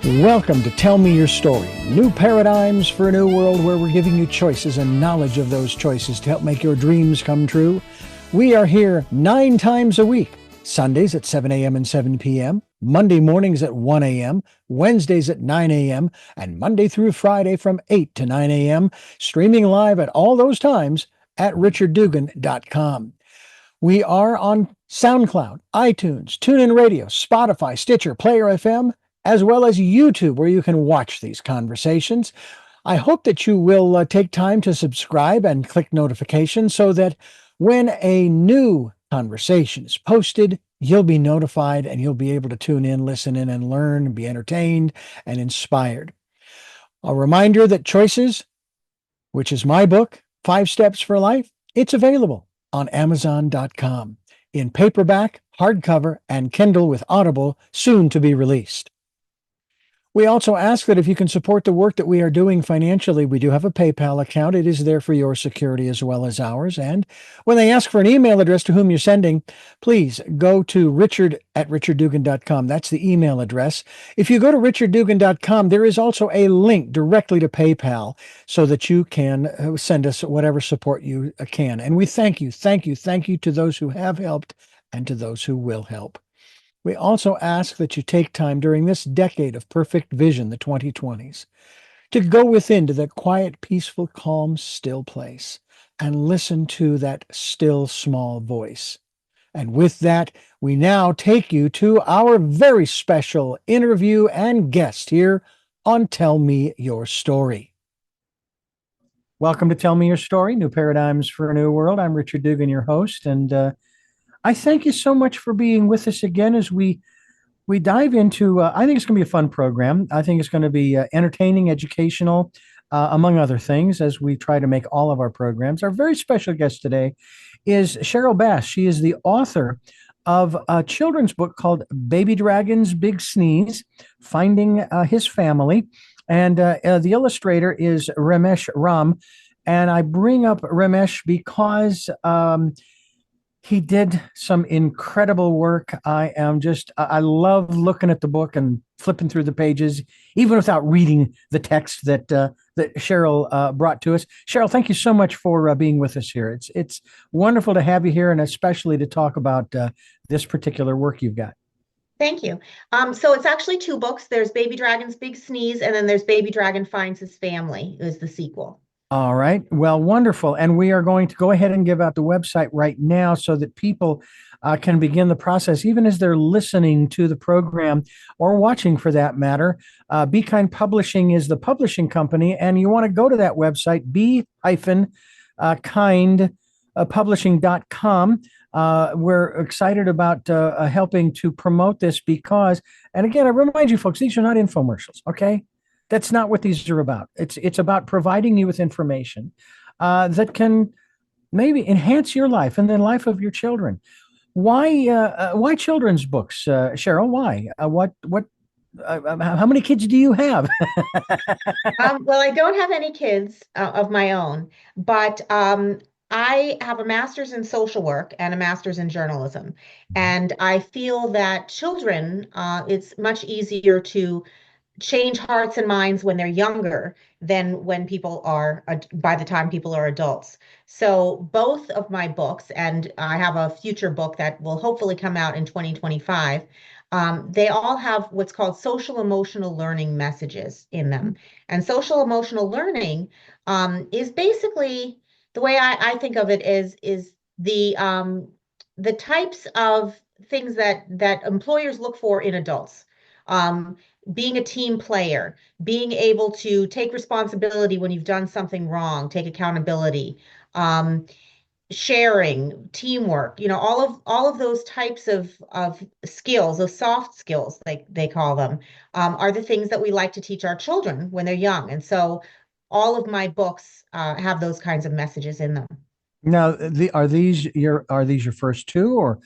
Welcome to Tell Me Your Story, new paradigms for a new world where we're giving you choices and knowledge of those choices to help make your dreams come true. We are here 9 times a week, Sundays at 7 a.m. and 7 p.m., Monday mornings at 1 a.m., Wednesdays at 9 a.m., and Monday through Friday from 8 to 9 a.m., streaming live at all those times at richarddugan.com. We are on SoundCloud, iTunes, TuneIn Radio, Spotify, Stitcher, Player FM, as well as YouTube, where you can watch these conversations. I hope that you will take time to subscribe and click notifications so that when a new conversation is posted, you'll be notified and you'll be able to tune in, listen in, and learn, and be entertained and inspired. A reminder that Choices, which is my book, 5 Steps for Life, it's available on Amazon.com in paperback, hardcover, and Kindle with Audible, soon to be released. We also ask that if you can support the work that we are doing financially, we do have a PayPal account. It is there for your security as well as ours. And when they ask for an email address to whom you're sending, please go to richard@richarddugan.com. That's the email address. If you go to richarddugan.com, there is also a link directly to PayPal so that you can send us whatever support you can. And we thank you to those who have helped and to those who will help. We also ask that you take time during this decade of perfect vision, the 2020s, to go within to that quiet, peaceful, calm, still place and listen to that still, small voice. And with that, we now take you to our very special interview and guest here on Tell Me Your Story. Welcome to Tell Me Your Story, New Paradigms for a New World. I'm Richard Dugan, your host, and I thank you so much for being with us again as we dive into, I think it's going to be a fun program. I think it's going to be entertaining, educational, among other things, as we try to make all of our programs. Our very special guest today is Sheryl Bass. She is the author of a children's book called Baby Dragon's Big Sneeze, Finding His Family. And the illustrator is Remesh Ram. And I bring up Remesh because he did some incredible work. I love looking at the book and flipping through the pages, even without reading the text that Sheryl brought to us. Sheryl, thank you so much for being with us here. It's wonderful to have you here, and especially to talk about this particular work you've got. Thank you. So it's actually 2 books. There's Baby Dragon's Big Sneeze, and then there's Baby Dragon Finds His Family is the sequel. All right. Well, wonderful. And we are going to go ahead and give out the website right now so that people can begin the process, even as they're listening to the program or watching for that matter. Be Kind Publishing is the publishing company, and you want to go to that website, be-kindpublishing.com. We're excited about helping to promote this because, and again, I remind you folks, these are not infomercials, okay? That's not what these are about. It's about providing you with information that can maybe enhance your life and the life of your children. Why children's books, Sheryl? Why? How many kids do you have? Well, I don't have any kids of my own, but I have a master's in social work and a master's in journalism. And I feel that children, it's much easier to change hearts and minds when they're younger than when people are, by the time people are adults. So both of my books, and I have a future book that will hopefully come out in 2025, they all have what's called social emotional learning messages in them. And social emotional learning is basically, the way I think of it is the types of things that employers look for in adults. Being a team player, being able to take responsibility when you've done something wrong, take accountability, sharing, teamwork, all of those types of skills, those soft skills, like they call them, are the things that we like to teach our children when they're young. And so all of my books have those kinds of messages in them. Now, are these your first 2, or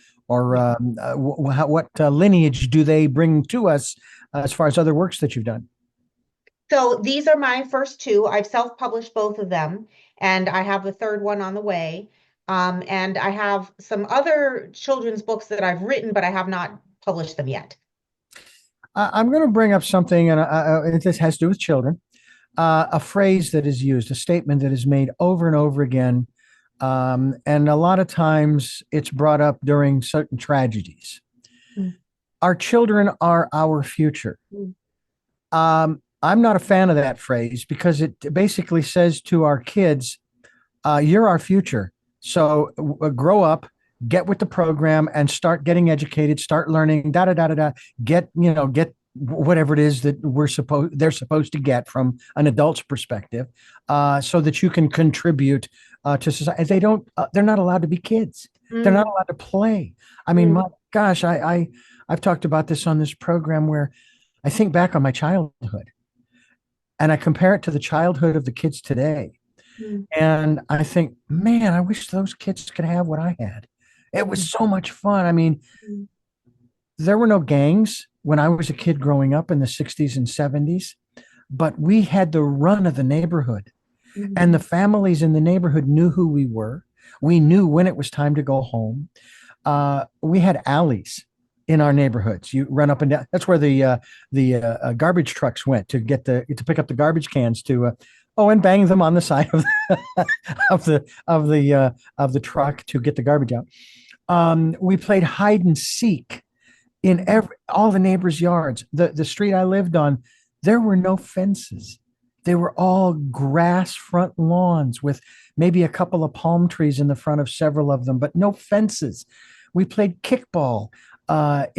what lineage do they bring to us as far as other works that you've done? So these are my first 2. I've self-published both of them, and I have a third one on the way. And I have some other children's books that I've written, but I have not published them yet. I'm going to bring up something, and this has to do with children. A phrase that is used, a statement that is made over and over again, and a lot of times it's brought up during certain tragedies. Mm, Our children are our future. mm, I'm not a fan of that phrase because it basically says to our kids, "You're our future. So grow up, get with the program, and start getting educated. Start learning. Da da da da da. Get whatever it is that they're supposed to get from an adult's perspective, so that you can contribute to society. They're not allowed to be kids. They're not mm, allowed to play. I mean, my mm, gosh, I've talked about this on this program where I think back on my childhood and I compare it to the childhood of the kids today. mm, And I think, man, I wish those kids could have what I had. It was mm, so much fun. I mean, mm, there were no gangs when I was a kid growing up in the 60s and 70s, but we had the run of the neighborhood, mm, and the families in the neighborhood knew who we were. We knew when it was time to go home. We had alleys in our neighborhoods. You run up and down. That's where the garbage trucks went to pick up the garbage cans and bang them on the side of of the truck to get the garbage out. We played hide and seek in all the neighbors' yards. The street I lived on, there were no fences. They were all grass front lawns with maybe a couple of palm trees in the front of several of them, but no fences. We played kickball. I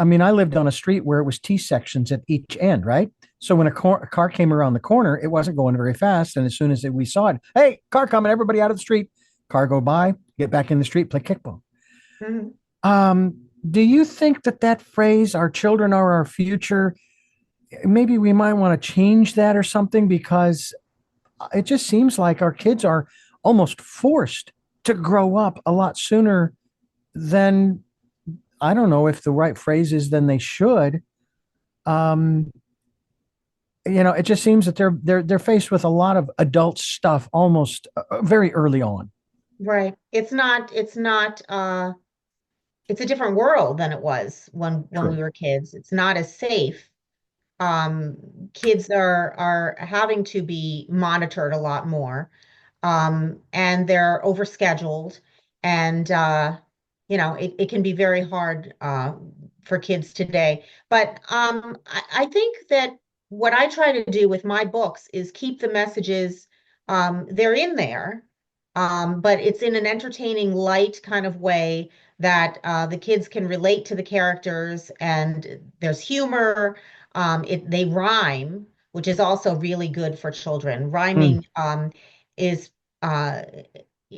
mean, I lived on a street where it was T sections at each end, right? So when a car came around the corner, it wasn't going very fast. And as soon as we saw it, hey, car coming, everybody out of the street. Car go by, get back in the street, play kickball. mm. Do you think that phrase, our children are our future, maybe we might want to change that or something because it just seems like our kids are almost forced to grow up a lot sooner than, I don't know if the right phrase is, than they should. Um, it just seems that they're faced with a lot of adult stuff almost very early on. Right. It's a different world than it was when we True. were kids. It's not as safe. Um, Kids are having to be monitored a lot more. And they're overscheduled, and it can be very hard for kids today. But I think that what I try to do with my books is keep the messages, they're in there, but it's in an entertaining, light kind of way that the kids can relate to the characters, and there's humor. They rhyme, which is also really good for children. Mm. Rhyming is uh,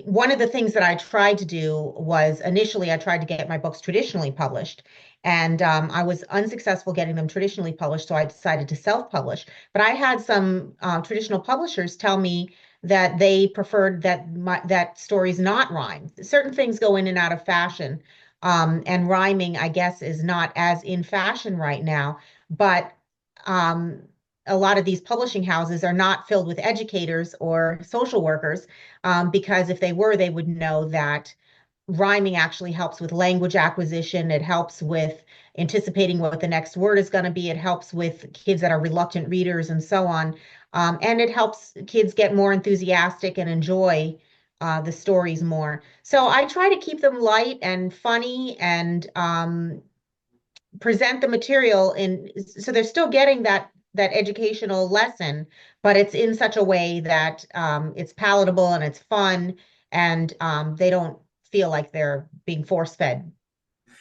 one of the things that I tried to do was initially I tried to get my books traditionally published, and I was unsuccessful getting them traditionally published, so I decided to self-publish. But I had some traditional publishers tell me that they preferred that stories not rhyme. Certain things go in and out of fashion, and rhyming, I guess, is not as in fashion right now. But um, a lot of these publishing houses are not filled with educators or social workers, because if they were, they would know that rhyming actually helps with language acquisition. It helps with anticipating what the next word is going to be. It helps with kids that are reluctant readers and so on. And it helps kids get more enthusiastic and enjoy the stories more. So I try to keep them light and funny, and present the material in so they're still getting that educational lesson, but it's in such a way that it's palatable and it's fun, and they don't feel like they're being force fed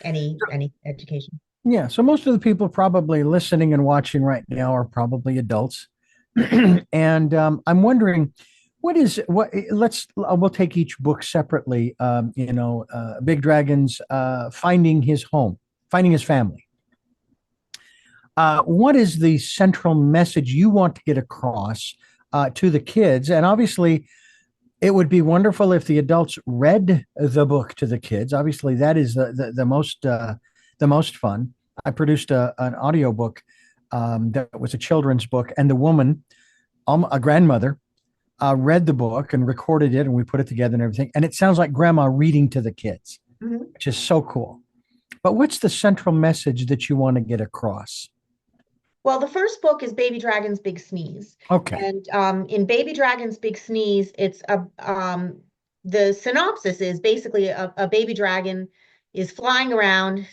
any education. Yeah. So most of the people probably listening and watching right now are probably adults. And I'm wondering, we'll take each book separately. Big Dragon's finding his home, finding his family. What is the central message you want to get across to the kids? And obviously, it would be wonderful if the adults read the book to the kids. Obviously, that is the most fun. I produced an audiobook that was a children's book, and the woman, a grandmother, read the book and recorded it, and we put it together and everything. And it sounds like grandma reading to the kids, Mhm. which is so cool. But what's the central message that you want to get across? Well, the first book is Baby Dragon's Big Sneeze. Okay. And in Baby Dragon's Big Sneeze, the synopsis is basically a baby dragon is flying around,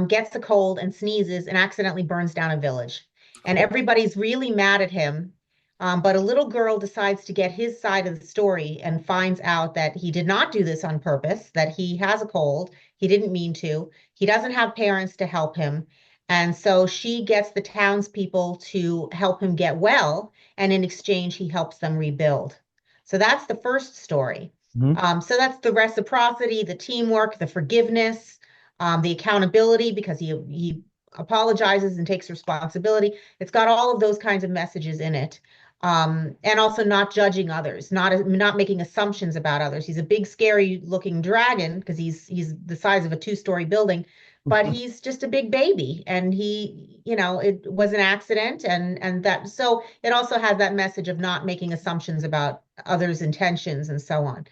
gets a cold and sneezes and accidentally burns down a village. And Oh. everybody's really mad at him. But a little girl decides to get his side of the story and finds out that he did not do this on purpose, that he has a cold. He didn't mean to. He doesn't have parents to help him. And so she gets the townspeople to help him get well, and in exchange, he helps them rebuild. So that's the first story. Mhm. So that's the reciprocity, the teamwork, the forgiveness, the accountability, because he apologizes and takes responsibility. It's got all of those kinds of messages in it. And also not judging others, not making assumptions about others. He's a big, scary looking dragon because he's the size of a two-story building, but he's just a big baby, and it was an accident, and that so it also has that message of not making assumptions about others' intentions and so on.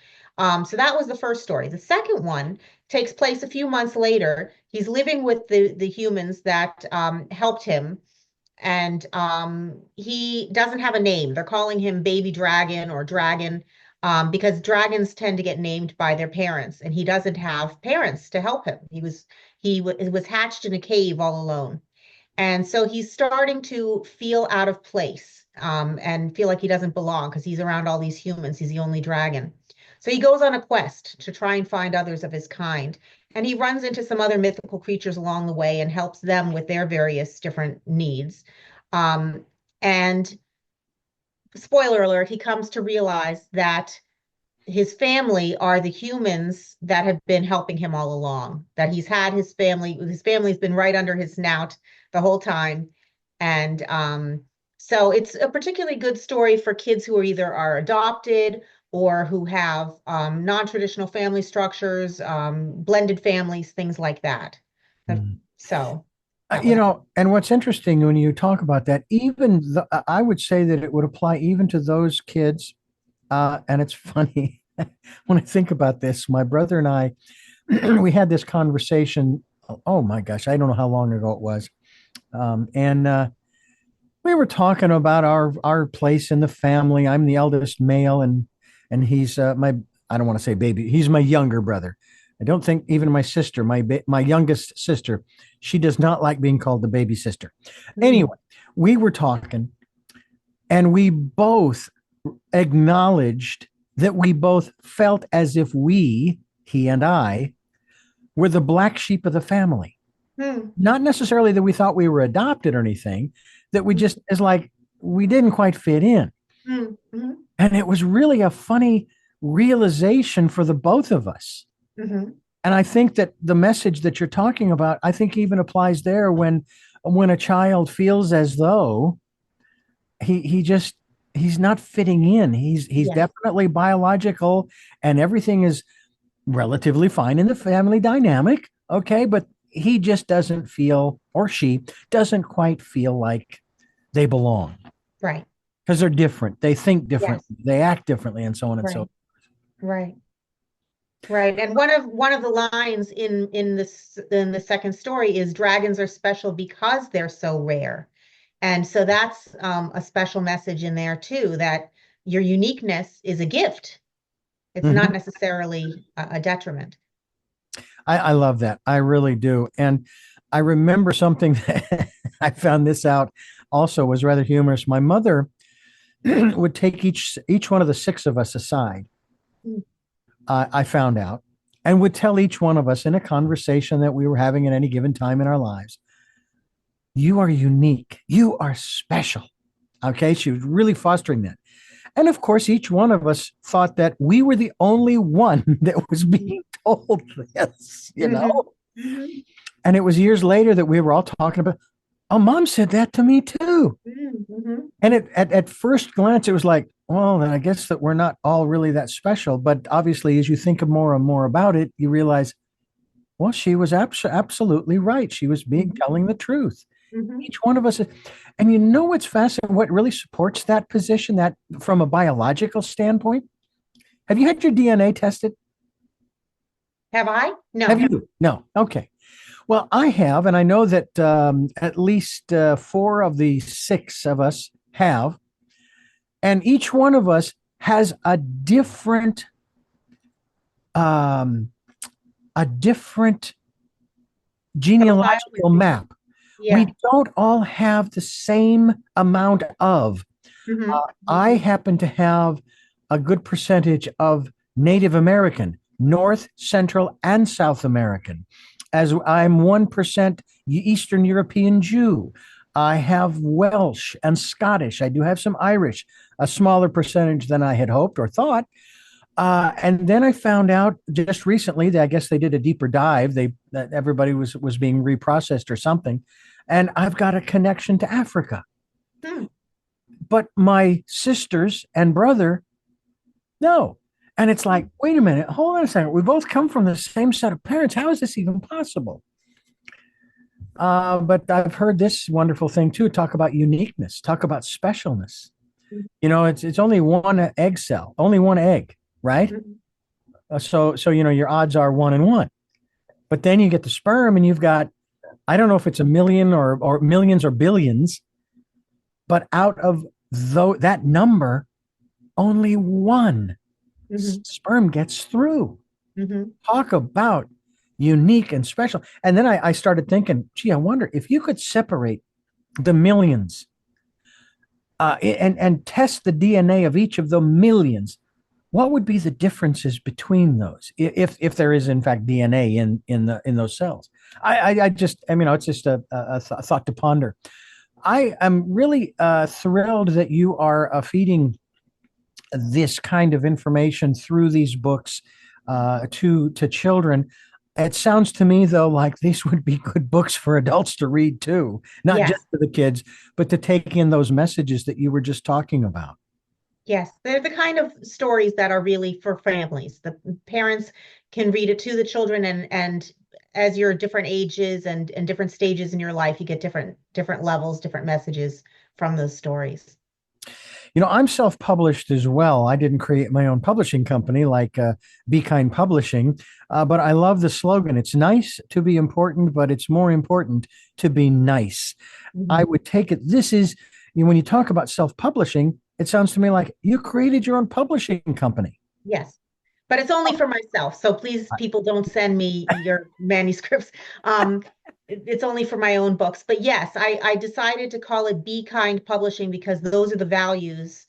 So that was the first story. The second one takes place a few months later. He's living with the humans that helped him, and he doesn't have a name. They're calling him Baby Dragon or Dragon, because dragons tend to get named by their parents, and he doesn't have parents to help him. He was hatched in a cave all alone, and so he's starting to feel out of place, and feel like he doesn't belong because he's around all these humans. He's the only dragon. So he goes on a quest to try and find others of his kind. And he runs into some other mythical creatures along the way and helps them with their various different needs. Um, and spoiler alert, he comes to realize that his family are the humans that have been helping him all along, that his family's been right under his snout the whole time. And so it's a particularly good story for kids who are either adopted or who have non-traditional family structures, blended families, things like that. Mhm. So that was And what's interesting when you talk about that, I would say that it would apply even to those kids. And it's funny when I think about this. My brother and I, we had this conversation. Oh my gosh, I don't know how long ago it was. And we were talking about our place in the family. I'm the eldest male, and he's my I don't want to say baby. He's my younger brother. I don't think even my sister, my youngest sister, she does not like being called the baby sister. mm, Anyway, we were talking, and we both acknowledged that we both felt as if he and I, were the black sheep of the family. mm, Not necessarily that we thought we were adopted or anything, that we just, is like, we didn't quite fit in. mm, mm, And it was really a funny realization for the both of us. mm, And I think that the message that you're talking about, I think even applies there when a child feels as though he's not fitting in. He's yes, definitely biological, and everything is relatively fine in the family dynamic. Okay, but he just doesn't feel, or she doesn't quite feel like they belong right, because they're different. They think yes, differently, they act differently, and so on and so right, right. Right. And one of the lines in the second story is dragons are special because they're so rare. And so that's a special message in there too, that your uniqueness is a gift. It's not Mhm. necessarily a detriment. I love that. I really do. And I remember something that I found this out also was rather humorous. My mother would take each one of the six of us aside, Mm, I found out, and would tell each one of us in a conversation that we were having at any given time in our lives, you are unique. You are special. Okay. She was really fostering that. And of course, each one of us thought that we were the only one that was mhm, being told this, mhm, mhm, And it was years later that we were all talking about, oh, mom said that to me too. mhm, mhm. And at first glance, it was like, well, then I guess that we're not all really that special. But obviously, as you think more and more about it, you realize, well, she was absolutely right. She was being Mhm, telling the truth. mhm. Each one of us, and you know what's fascinating? What really supports that position, that from a biological standpoint? Have you had your DNA tested? Have I? Have No. you? No. Okay. Well, I have, and I know that at least four of the six of us have, and each one of us has um, a different Profile, genealogical maybe. map. Yeah. We don't all have the same amount of. Hmm. I happen to have a good percentage of Native American, North, Central, and South American, as I'm 1% Eastern European Jew. I have Welsh and Scottish. I do have some Irish, a smaller percentage than I had hoped or thought. And then I found out just recently that I guess they did a deeper dive. That everybody was being reprocessed or something, and I've got a connection to Africa. Hmm. But my sisters and brother, no. And it's like, wait a minute, hold on a second. We both come from the same set of parents. How is this even possible? But I've heard this wonderful thing too. Talk about uniqueness. Talk about specialness. It's only one egg cell, only one egg, right? Mhm. So your odds are 1 in 1. But then you get the sperm, and you've got, I don't know if it's a million or millions or billions, but out of that number, only one Mhm. sperm gets through. Mhm. Talk about unique and special. And then I started thinking, gee, I wonder if you could separate the millions and test the DNA of each of the millions. What would be the differences between those, if there is in fact DNA in those cells? I just, it's just a thought to ponder. I am really thrilled that you are feeding this kind of information through these books to children. It sounds to me though like these would be good books for adults to read too, not Yes. just for the kids, but to take in those messages that you were just talking about. Yes, they're the kind of stories that are really for families. The parents can read it to the children, and as you're different ages and different stages in your life, you get different levels, different messages from those stories. I'm self-published as well. I didn't create my own publishing company like Be Kind Publishing, but I love the slogan. It's nice to be important, but it's more important to be nice. I Mhm. would take it. This is, when you talk about self-publishing, it sounds to me like you created your own publishing company. Yes, but it's only for myself. So please, people, don't send me your manuscripts. Um, it's only for my own books. But yes, I decided to call it Be Kind Publishing because those are the values,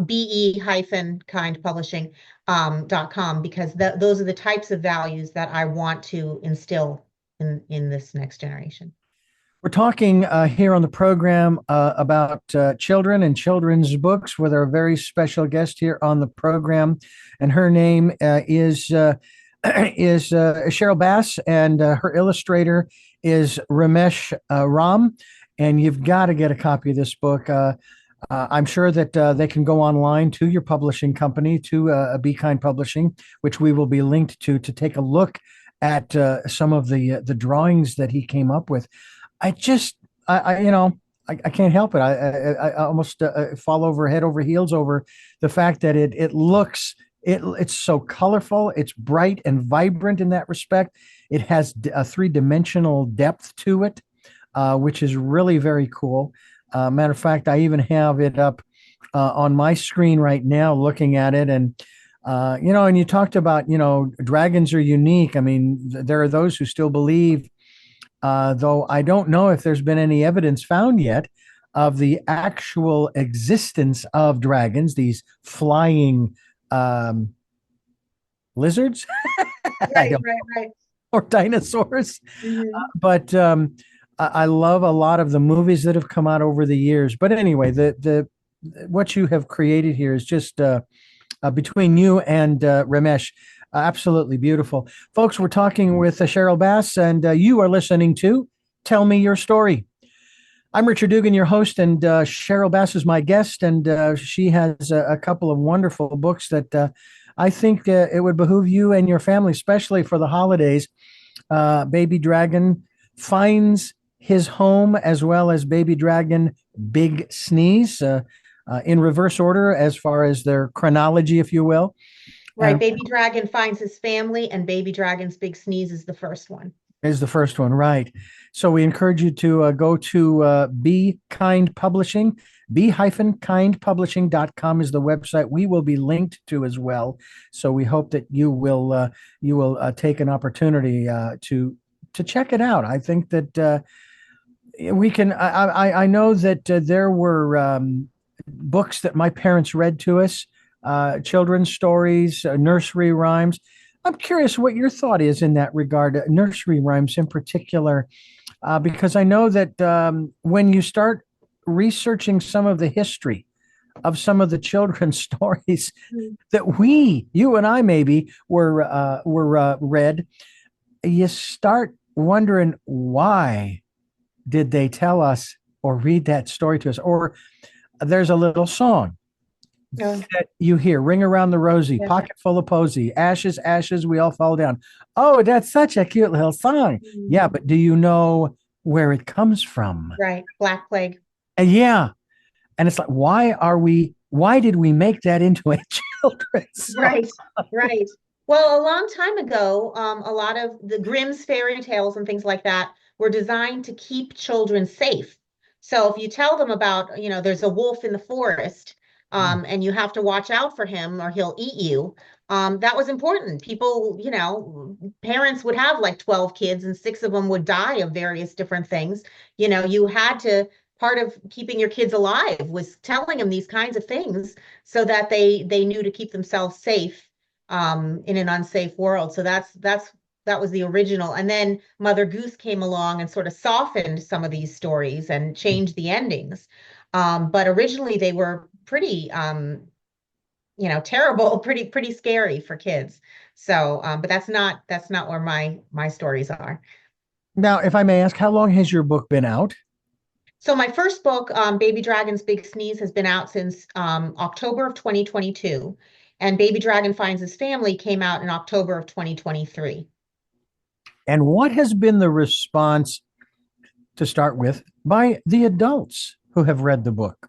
be hyphen kind publishing .com, because those are the types of values that I want to instill in this next generation. We're talking here on the program about children and children's books with our very special guest here on the program, and her name is Sheryl Bass, and her illustrator is Remesh Ram. And you've got to get a copy of this book. I'm sure that they can go online to your publishing company, to Be Kind Publishing, which we will be linked to take a look at some of the drawings that he came up with. I just, I can't help it. I almost fall over head over heels over the fact that it looks, it's so colorful. It's bright and vibrant in that respect. It has a three-dimensional depth to it, which is really very cool. Matter of fact, I even have it up on my screen right now, looking at it, and and you talked about, dragons are unique. I mean, there are those who still believe, though I don't know if there's been any evidence found yet of the actual existence of dragons, these flying um, lizards. I Right, don't, right, right. or dinosaurs. Mhm. But I love a lot of the movies that have come out over the years. But anyway, the what you have created here is just between you and Ramesh, absolutely beautiful. Folks, we're talking with Sheryl Bass, and you are listening to Tell Me Your Story. I'm Richard Dugan, your host, and Sheryl Bass is my guest, and she has a couple of wonderful books that I think it would behoove you and your family, especially for the holidays. Baby Dragon finds his home, as well as Baby Dragon Big Sneeze, in reverse order as far as their chronology, if you will. Right. And Baby Dragon finds his family, and Baby Dragon's Big Sneeze is the first one. is the first one, right? So we encourage you to go to Be Kind Publishing. Be-kindpublishing.com is the website we will be linked to as well. So we hope that you will take an opportunity to check it out. I think that we can. I know that there were books that my parents read to us, children's stories, nursery rhymes. I'm curious what your thought is in that regard, nursery rhymes in particular, because I know that when you start researching some of the history of some of the children's stories that you and I maybe were read, you start wondering why did they tell us or read that story to us? Or there's a little song Yeah. that you hear, ring around the rosy, Yeah. pocket full of posy, ashes, ashes, we all fall down. Oh, that's such a cute little song. Mhm. Yeah, but do you know where it comes from? Right. Black Plague. And yeah, and it's like, why did we make that into a children's song? Right, right. Well, a long time ago, a lot of the Grimm's fairy tales and things like that were designed to keep children safe. So if you tell them about, there's a wolf in the forest, and you have to watch out for him or he'll eat you, that was important. People, parents would have like 12 kids and six of them would die of various different things. You had to, part of keeping your kids alive was telling them these kinds of things so that they knew to keep themselves safe in an unsafe world. So that was the original. And then Mother Goose came along and sort of softened some of these stories and changed the endings. But originally they were pretty terrible, pretty scary for kids. So, but that's not where my stories are. Now, if I may ask, how long has your book been out? So my first book, Baby Dragon's Big Sneeze, has been out since October of 2022, and Baby Dragon Finds His Family came out in October of 2023. And what has been the response to start with by the adults who have read the book?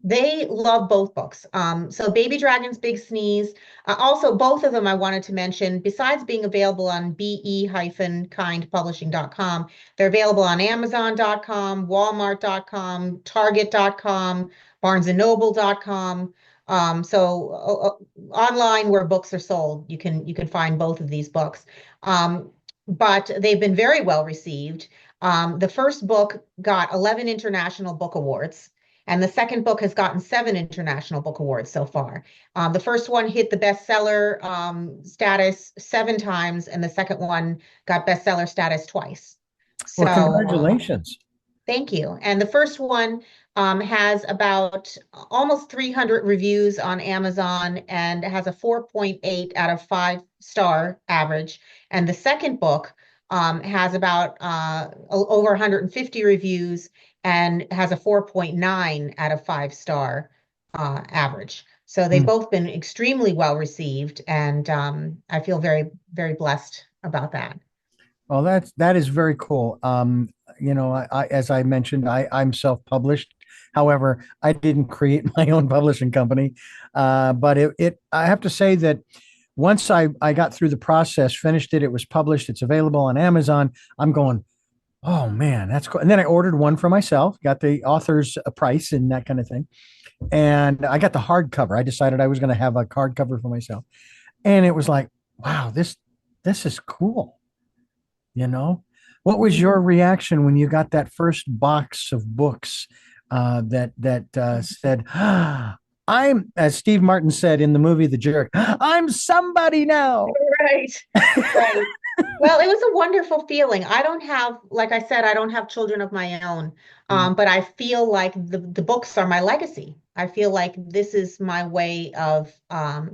They love both books. So Baby Dragon's Big Sneeze, also both of them I wanted to mention, besides being available on be-kindpublishing.com, they're available on amazon.com, walmart.com, target.com, barnesandnoble.com. Online where books are sold, you can find both of these books. But they've been very well received. The first book got 11 international book awards. And the second book has gotten 7 international book awards so far. The first one hit the bestseller status 7 times, and the second one got bestseller status twice. Well, So congratulations. thank you. And the first one has about almost 300 reviews on Amazon and has a 4.8 out of 5-star average. And the second book has about over 150 reviews and has a 4.9 out of 5-star average. So they've Hmm. both been extremely well received, and I feel very, very blessed about that. Well, that is very cool. As I mentioned, I'm self-published. However, I didn't create my own publishing company. But I have to say that once I got through the process, finished it, it was published, it's available on Amazon. I'm going, oh man, that's cool. And then I ordered one for myself, got the author's price and that kind of thing. And I got the hardcover. I decided I was going to have a hardcover for myself. And it was like, wow, this is cool. You know, what was your reaction when you got that first box of books that said, ah, "I'm," as Steve Martin said in the movie The Jerk, "I'm somebody now." Right. Right. Well, it was a wonderful feeling. I don't have, like I said, I don't have children of my own, Mm, but I feel like the books are my legacy. I feel like this is my way of,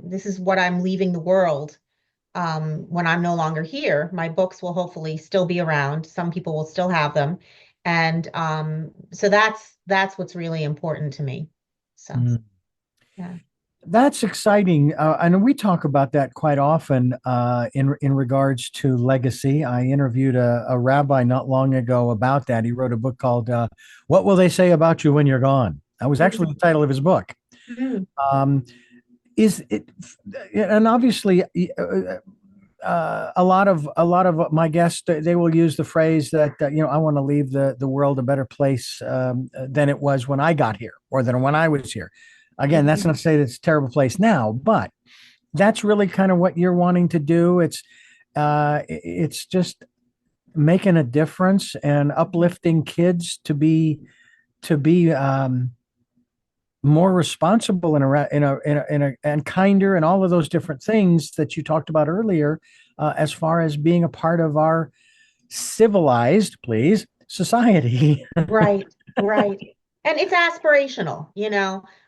this is what I'm leaving the world when I'm no longer here. My books will hopefully still be around. Some people will still have them, and so that's what's really important to me. So mm. yeah. That's exciting, and we talk about that quite often in regards to legacy. I interviewed a rabbi not long ago about that. He wrote a book called "What Will They Say About You When You're Gone?" That was actually the title of his book. Mhm. Um, is it, and obviously, a lot of my guests, they will use the phrase that I want to leave the world a better place than it was when I got here or than when I was here. Again, that's Mhm. not to say that it's a terrible place now, but that's really kind of what you're wanting to do. It's just making a difference and uplifting kids to be more responsible and kinder and all of those different things that you talked about earlier, as far as being a part of our civilized, please, society. Right, right. And it's aspirational,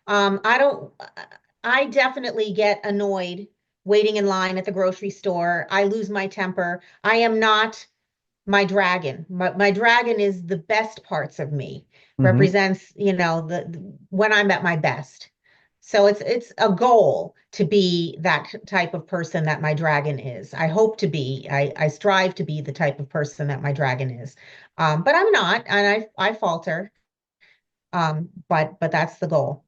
I don't, I definitely get annoyed waiting in line at the grocery store. I lose my temper. I am not my dragon. My dragon is the best parts of me, Hmm. represents, when I'm at my best. So it's a goal to be that type of person that my dragon is. I hope to be. I strive to be the type of person that my dragon is. But I'm not, and I falter. But that's the goal.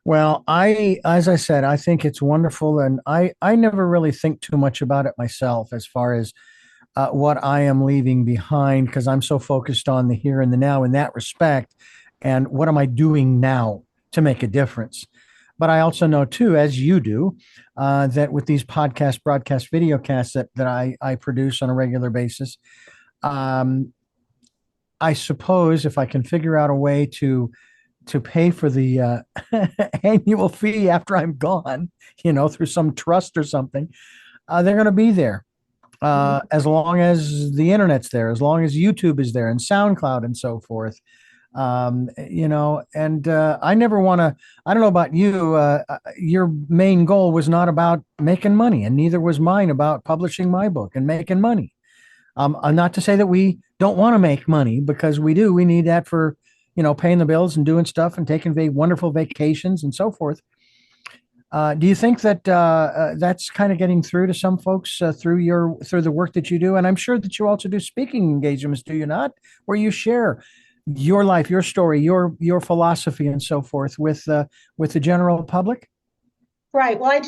Well, as I said, I think it's wonderful, and I never really think too much about it myself as far as what I am leaving behind, because I'm so focused on the here and the now in that respect. And what am I doing now to make a difference? But I also know, too, as you do, that with these podcast, broadcast, video casts that I produce on a regular basis, um, I suppose if I can figure out a way to pay for the annual fee after I'm gone, through some trust or something, they're going to be there Mhm. as long as the internet's there, as long as YouTube is there and SoundCloud and so forth. And I never want to, I don't know about you, your main goal was not about making money, and neither was mine about publishing my book and making money. Not to say that we don't want to make money, because we do. We need that for, paying the bills and doing stuff and taking wonderful vacations and so forth. Do you think that that's kind of getting through to some folks through the work that you do? And I'm sure that you also do speaking engagements, do you not? Where you share your life, your story, your philosophy, and so forth with the general public. Right. Well, I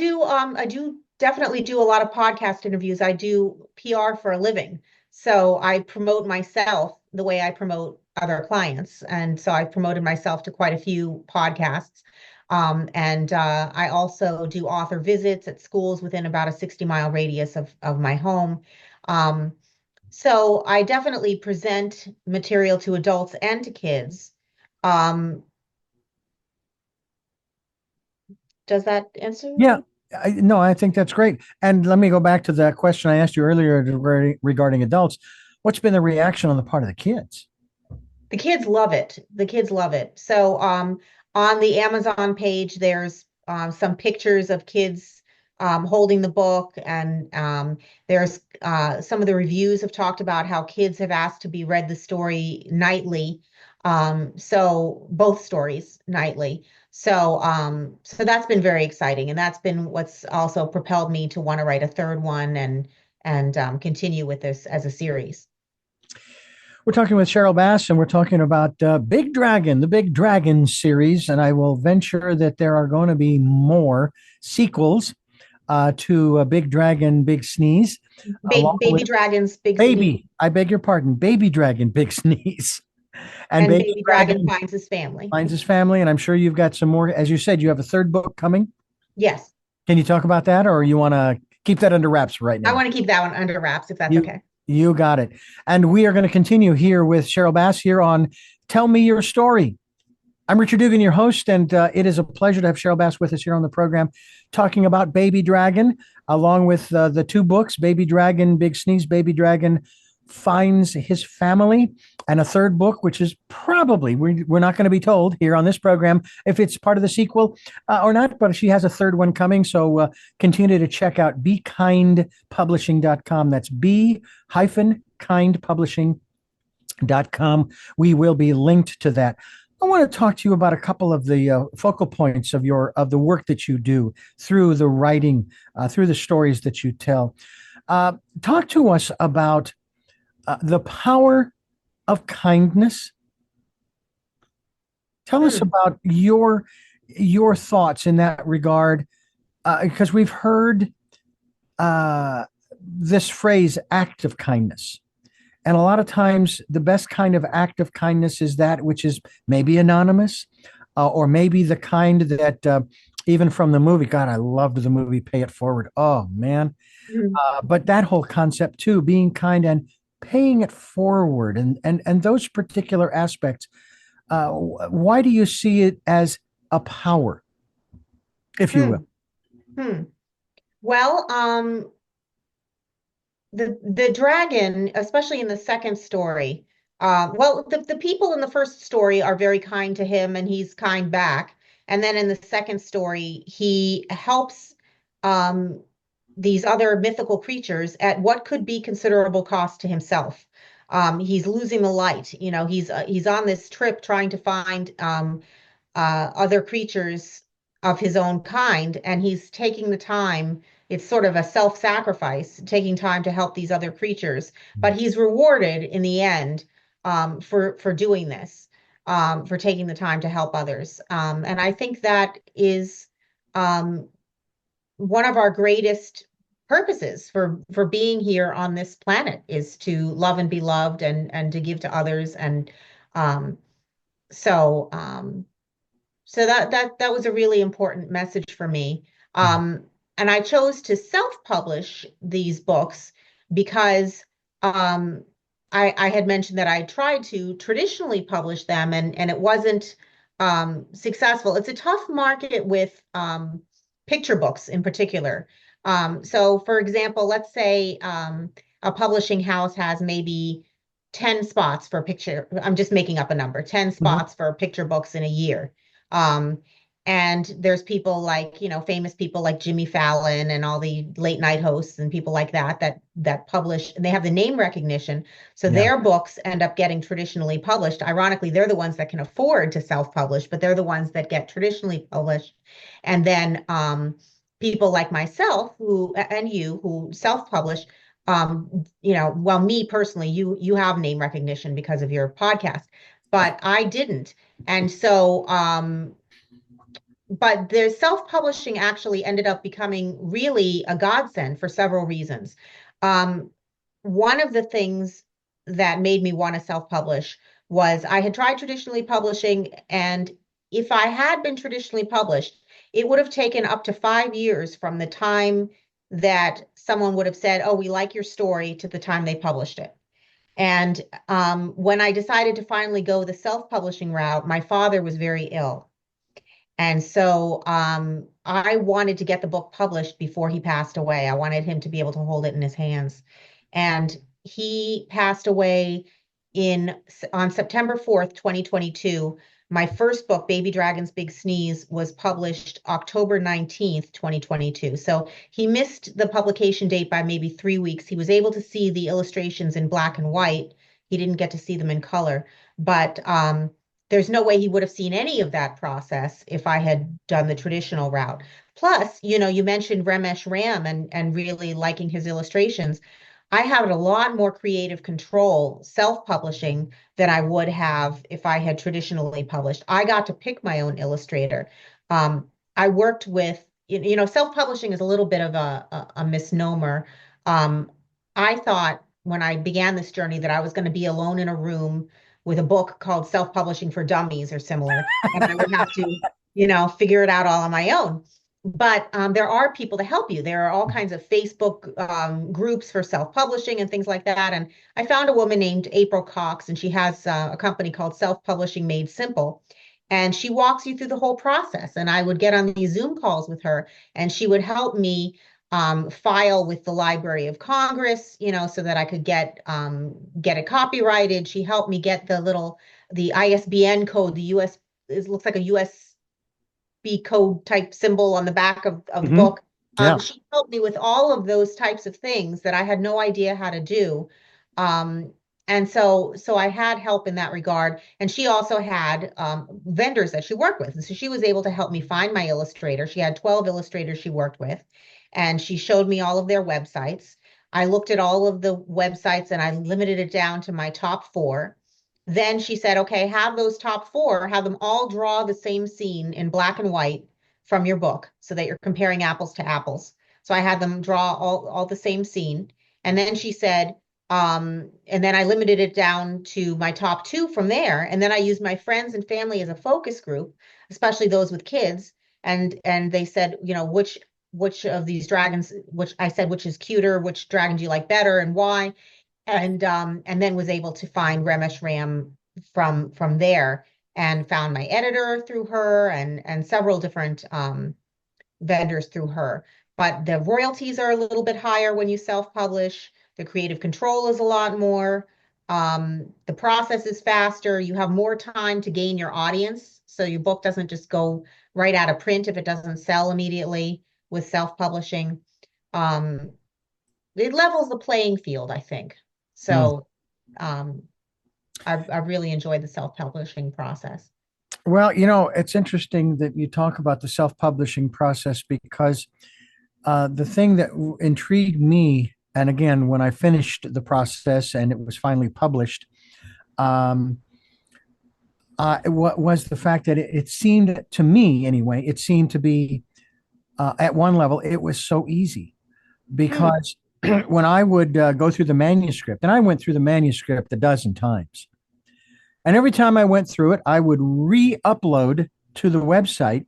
do definitely do a lot of podcast interviews. I do PR for a living. So I promote myself the way I promote other clients. And so I promoted myself to quite a few podcasts. And I also do author visits at schools within about a 60-mile radius of my home. Um, so I definitely present material to adults and to kids. Um, does that answer your Yeah, question? no, I think that's great. And let me go back to that question I asked you earlier regarding adults. What's been the reaction on the part of the kids? The kids love it. The kids love it. So on the Amazon page, there's some pictures of kids holding the book, and there's some of the reviews have talked about how kids have asked to be read the story nightly. So both stories nightly. So that's been very exciting, and that's been what's also propelled me to want to write a third one and continue with this as a series. We're talking with Sheryl Bass, and we're talking about Big Dragon, the Big Dragon series. And I will venture that there are going to be more sequels to Big Dragon, Big Sneeze, along Baby with Dragon's Big Sneeze. Baby, I beg your pardon, Baby Dragon, Big Sneeze. And And Baby Baby Dragon Dragon finds his family. finds his family. And I'm sure you've got some more. As you said, you have a third book coming. Yes, Can you talk about that, or you want to keep that under wraps right I now? want to keep that one under wraps if that's You okay. you got it. And we are going to continue here with Sheryl Bass here on Tell Me Your Story. I'm Richard Dugan, your host, and it is a pleasure to have Sheryl Bass with us here on the program, talking about Baby Dragon, along with the two books, Baby Dragon, Big Sneeze, Baby Dragon Finds His Family, and a third book, which is probably, we're not going to be told here on this program if it's part of the sequel or not, but she has a third one coming. So continue to check out bekindpublishing.com. That's be-kindpublishing.com. We will be linked to that. I want to talk to you about a couple of the focal points of the work that you do through the writing, through the stories that you tell. Talk to us about the power of kindness. Tell us Hmm. about your thoughts in that regard, because we've heard uh, this phrase, act of kindness. And a lot of times, the best kind of act of kindness is that which is maybe anonymous, or maybe the kind that, even from the movie, God, I loved the movie Pay It Forward. Oh, man. Mhm. But that whole concept, too, being kind and paying it forward, and those particular aspects, why do you see it as a power, if you will? Hmm. Hmm. Well, the dragon, especially in the second story, well, the people in the first story are very kind to him, and he's kind back. And then in the second story, he helps um, these other mythical creatures at what could be considerable cost to himself. He's losing the light. He's on this trip trying to find other creatures of his own kind, and he's taking the time. It's sort of a self-sacrifice, taking time to help these other creatures, but he's rewarded in the end for doing this, for taking the time to help others. And I think that is um, one of our greatest purposes for being here on this planet is to love and be loved and to give to others. And um, so. So that was a really important message for me. Um, and I chose to self-publish these books because um, I had mentioned that I tried to traditionally publish them and it wasn't successful. It's a tough market with picture books in particular. So for example, let's say a publishing house has maybe 10 spots for picture. I'm just making up a number, 10 Mhm. spots for picture books in a year. Um, and there's people like, famous people like Jimmy Fallon and all the late night hosts and people like that publish, and they have the name recognition. So Yeah. their books end up getting traditionally published. Ironically, they're the ones that can afford to self-publish, but they're the ones that get traditionally published. And then people like myself who and you who self-publish, well, me personally, you have name recognition because of your podcast, but I didn't. And so, but the self-publishing actually ended up becoming really a godsend for several reasons. Um, One of the things that made me want to self-publish was I had tried traditionally publishing, and if I had been traditionally published, it would have taken up to 5 years from the time that someone would have said, "Oh, we like your story," to the time they published it. And when I decided to finally go the self-publishing route, my father was very ill. And so I wanted to get the book published before he passed away. I wanted him to be able to hold it in his hands. And he passed away in on September 4th, 2022. My first book, Baby Dragon's Big Sneeze, was published October 19th, 2022. So he missed the publication date by maybe 3 weeks. He was able to see the illustrations in black and white. He didn't get to see them in color, but there's no way he would have seen any of that process if I had done the traditional route. Plus, you mentioned Remesh Ram and really liking his illustrations. I have a lot more creative control self-publishing than I would have if I had traditionally published. I got to pick my own illustrator. I worked with, self-publishing is a little bit of a misnomer. Um, I thought when I began this journey that I was going to be alone in a room with a book called Self-Publishing for Dummies or similar, and I would have to, figure it out all on my own. But there are people to help you. There are all kinds of Facebook groups for self-publishing and things like that. And I found a woman named April Cox, and she has a company called Self-Publishing Made Simple. And she walks you through the whole process. And I would get on these Zoom calls with her, and she would help me file with the Library of Congress, so that I could get it copyrighted. She helped me get the ISBN code, the US, it looks like a USB code type symbol on the back of the Hmm. book. Yeah. She helped me with all of those types of things that I had no idea how to do. Um, and so I had help in that regard. And she also had vendors that she worked with. And so she was able to help me find my illustrator. She had 12 illustrators she worked with, and she showed me all of their websites. I looked at all of the websites and I limited it down to my top four. Then she said, okay, have those top four, have them all draw the same scene in black and white from your book so that you're comparing apples to apples. So I had them draw all the same scene. And then she said, and then I limited it down to my top two from there. And then I used my friends and family as a focus group, especially those with kids. And they said, which of these dragons, which I said, which is cuter, which dragon do you like better and why? And then was able to find Remesh Ram from there and found my editor through her and several different vendors through her. But the royalties are a little bit higher when you self-publish. The creative control is a lot more. The process is faster. You have more time to gain your audience. So your book doesn't just go right out of print if it doesn't sell immediately with self-publishing. Um, it levels the playing field, I think. Mm. So I really enjoyed the self-publishing process. Well, it's interesting that you talk about the self-publishing process because the thing that intrigued me, and again, when I finished the process and it was finally published, what was the fact that it seemed to me, anyway, it seemed to be at one level, it was so easy because when I would go through the manuscript, and I went through the manuscript a dozen times, and every time I went through it, I would re-upload to the website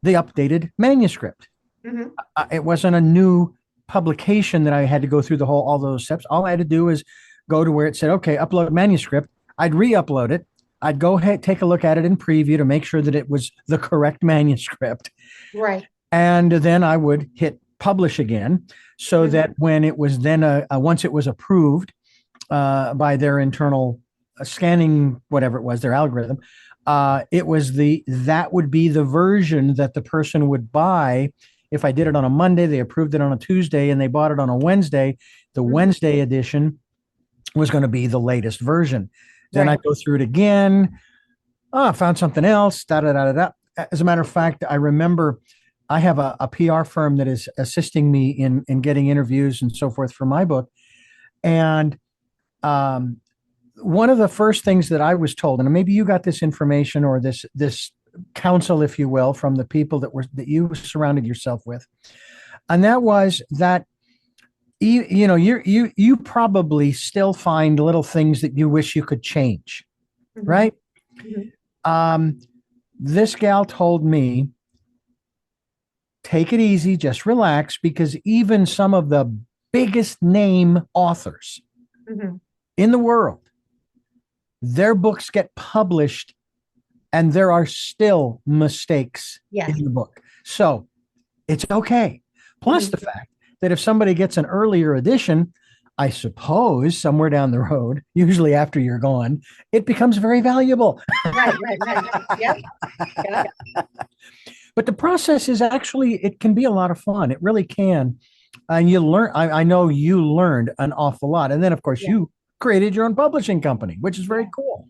the updated manuscript. Mm-hmm. It wasn't a new publication that I had to go through all those steps. All I had to do is go to where it said, okay, upload manuscript. I'd re-upload it. I'd go ahead, take a look at it in preview to make sure that it was the correct manuscript. Right. And then I would hit publish again so that when it was then, once it was approved by their internal scanning, whatever it was, their algorithm, that would be the version that the person would buy. If I did it on a Monday, they approved it on a Tuesday, and they bought it on a Wednesday. The Wednesday edition was going to be the latest version. Then I go through it again. Oh, I found something else. Da, da, da, da, da. As a matter of fact, I remember I have a PR firm that is assisting me in getting interviews and so forth for my book. And one of the first things that I was told, and maybe you got this information or this counsel, if you will, from the people that you surrounded yourself with, and that was that you probably still find little things that you wish you could change, right? This gal told me, take it easy, just relax, because even some of the biggest name authors in the world, their books get published and there are still mistakes in the book. So it's okay. Plus the fact that if somebody gets an earlier edition, I suppose somewhere down the road, usually after you're gone, it becomes very valuable. Right. Yep. But the process is actually, it can be a lot of fun. It really can. And you learn, I know you learned an awful lot. And then, of course, you created your own publishing company, which is very cool.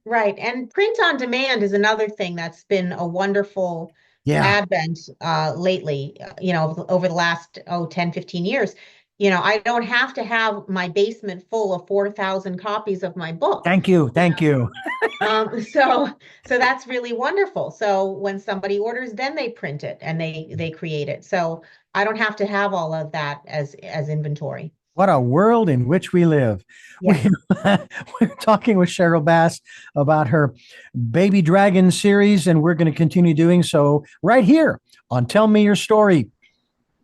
Right. And print on demand is another thing that's been a wonderful advent lately, over the last 10, 15 years. I don't have to have my basement full of 4,000 copies of my book. Thank you. So that's really wonderful. So when somebody orders, then they print it and they create it. So I don't have to have all of that as inventory. What a world in which we live. Yes. We're talking with Sheryl Bass about her Baby Dragon series, and we're going to continue doing so right here on Tell Me Your Story.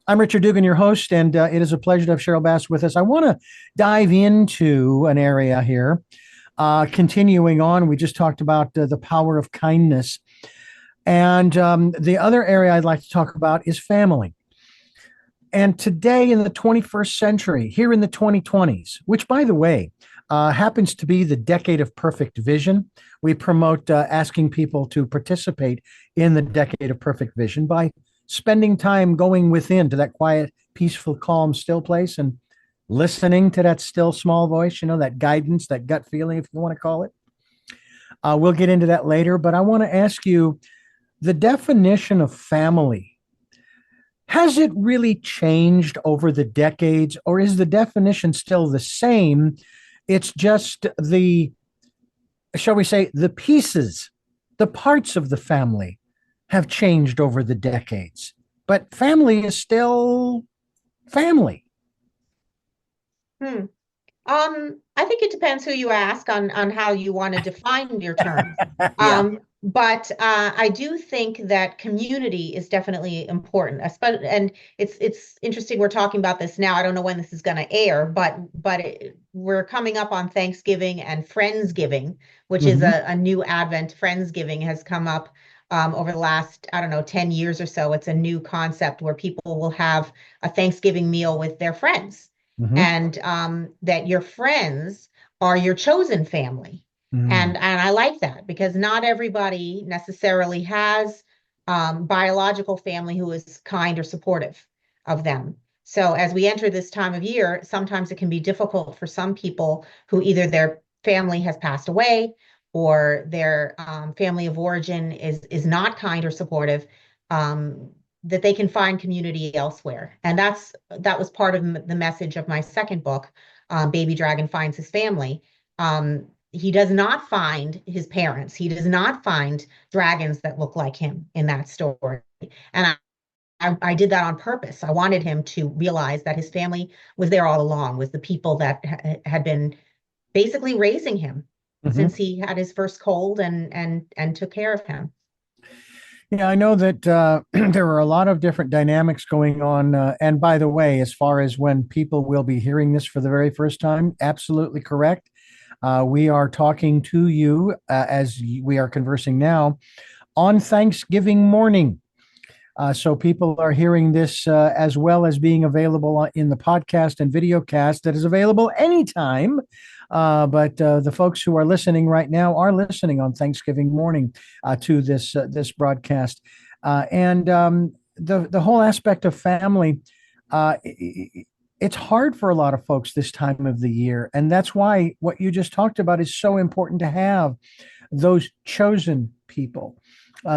I'm Richard Dugan, your host, and it is a pleasure to have Sheryl Bass with us. I want to dive into an area here. Continuing on, we just talked about the power of kindness. And the other area I'd like to talk about is family. And today in the 21st century, here in the 2020s, which, by the way, happens to be the decade of perfect vision, we promote asking people to participate in the decade of perfect vision by spending time going within to that quiet, peaceful, calm, still place and listening to that still small voice, that guidance, that gut feeling, if you want to call it. We'll get into that later, but I want to ask you the definition of family. Has it really changed over the decades, or is the definition still the same? It's just shall we say, the pieces, the parts of the family have changed over the decades. but family is still family. Hmm. I think it depends who you ask on how you want to define your terms. Yeah. But I do think that community is definitely important. And it's interesting we're talking about this now. I don't know when this is going to air, we're coming up on Thanksgiving and Friendsgiving, which is Hmm. a new Advent. Friendsgiving has come up over the last, I don't know, 10 years or so. It's a new concept where people will have a Thanksgiving meal with their friends Hmm. and that your friends are your chosen family. Mm. And I like that because not everybody necessarily has biological family who is kind or supportive of them. So as we enter this time of year, sometimes it can be difficult for some people who either their family has passed away or their family of origin is not kind or supportive. Um, that they can find community elsewhere. And that was part of the message of my second book, Baby Dragon Finds His Family. He does not find his parents. He does not find dragons that look like him in that story. And I did that on purpose. I wanted him to realize that his family was there all along, was the people that had been basically raising him Hmm. since he had his first cold and took care of him. Yeah, I know that there are a lot of different dynamics going on. And by the way, as far as when people will be hearing this for the very first time, absolutely correct. We are talking to you as we are conversing now on Thanksgiving morning. So people are hearing this as well as being available in the podcast and video cast that is available anytime. But the folks who are listening right now are listening on Thanksgiving morning to this broadcast, and the whole aspect of family. It's hard for a lot of folks this time of the year, and that's why what you just talked about is so important to have those chosen people,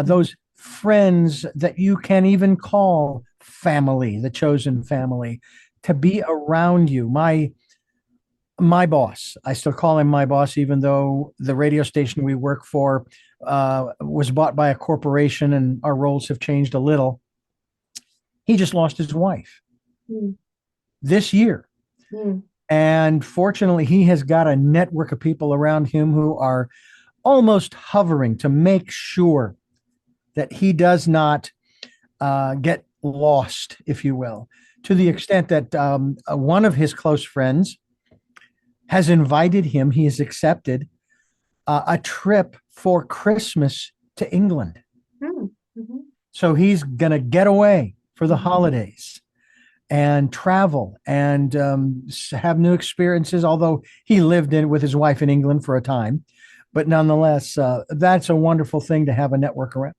those friends that you can even call family, the chosen family, to be around you. My boss, I still call him my boss, even though the radio station we work for was bought by a corporation and our roles have changed a little. He just lost his wife Mm, this year. mm, And fortunately, he has got a network of people around him who are almost hovering to make sure that he does not get lost, if you will, to the extent that one of his close friends has invited him, he has accepted a trip for Christmas to England. mm, mhm, So he's going to get away for the holidays and travel and have new experiences, although he lived in with his wife in England for a time. But nonetheless, that's a wonderful thing to have a network around.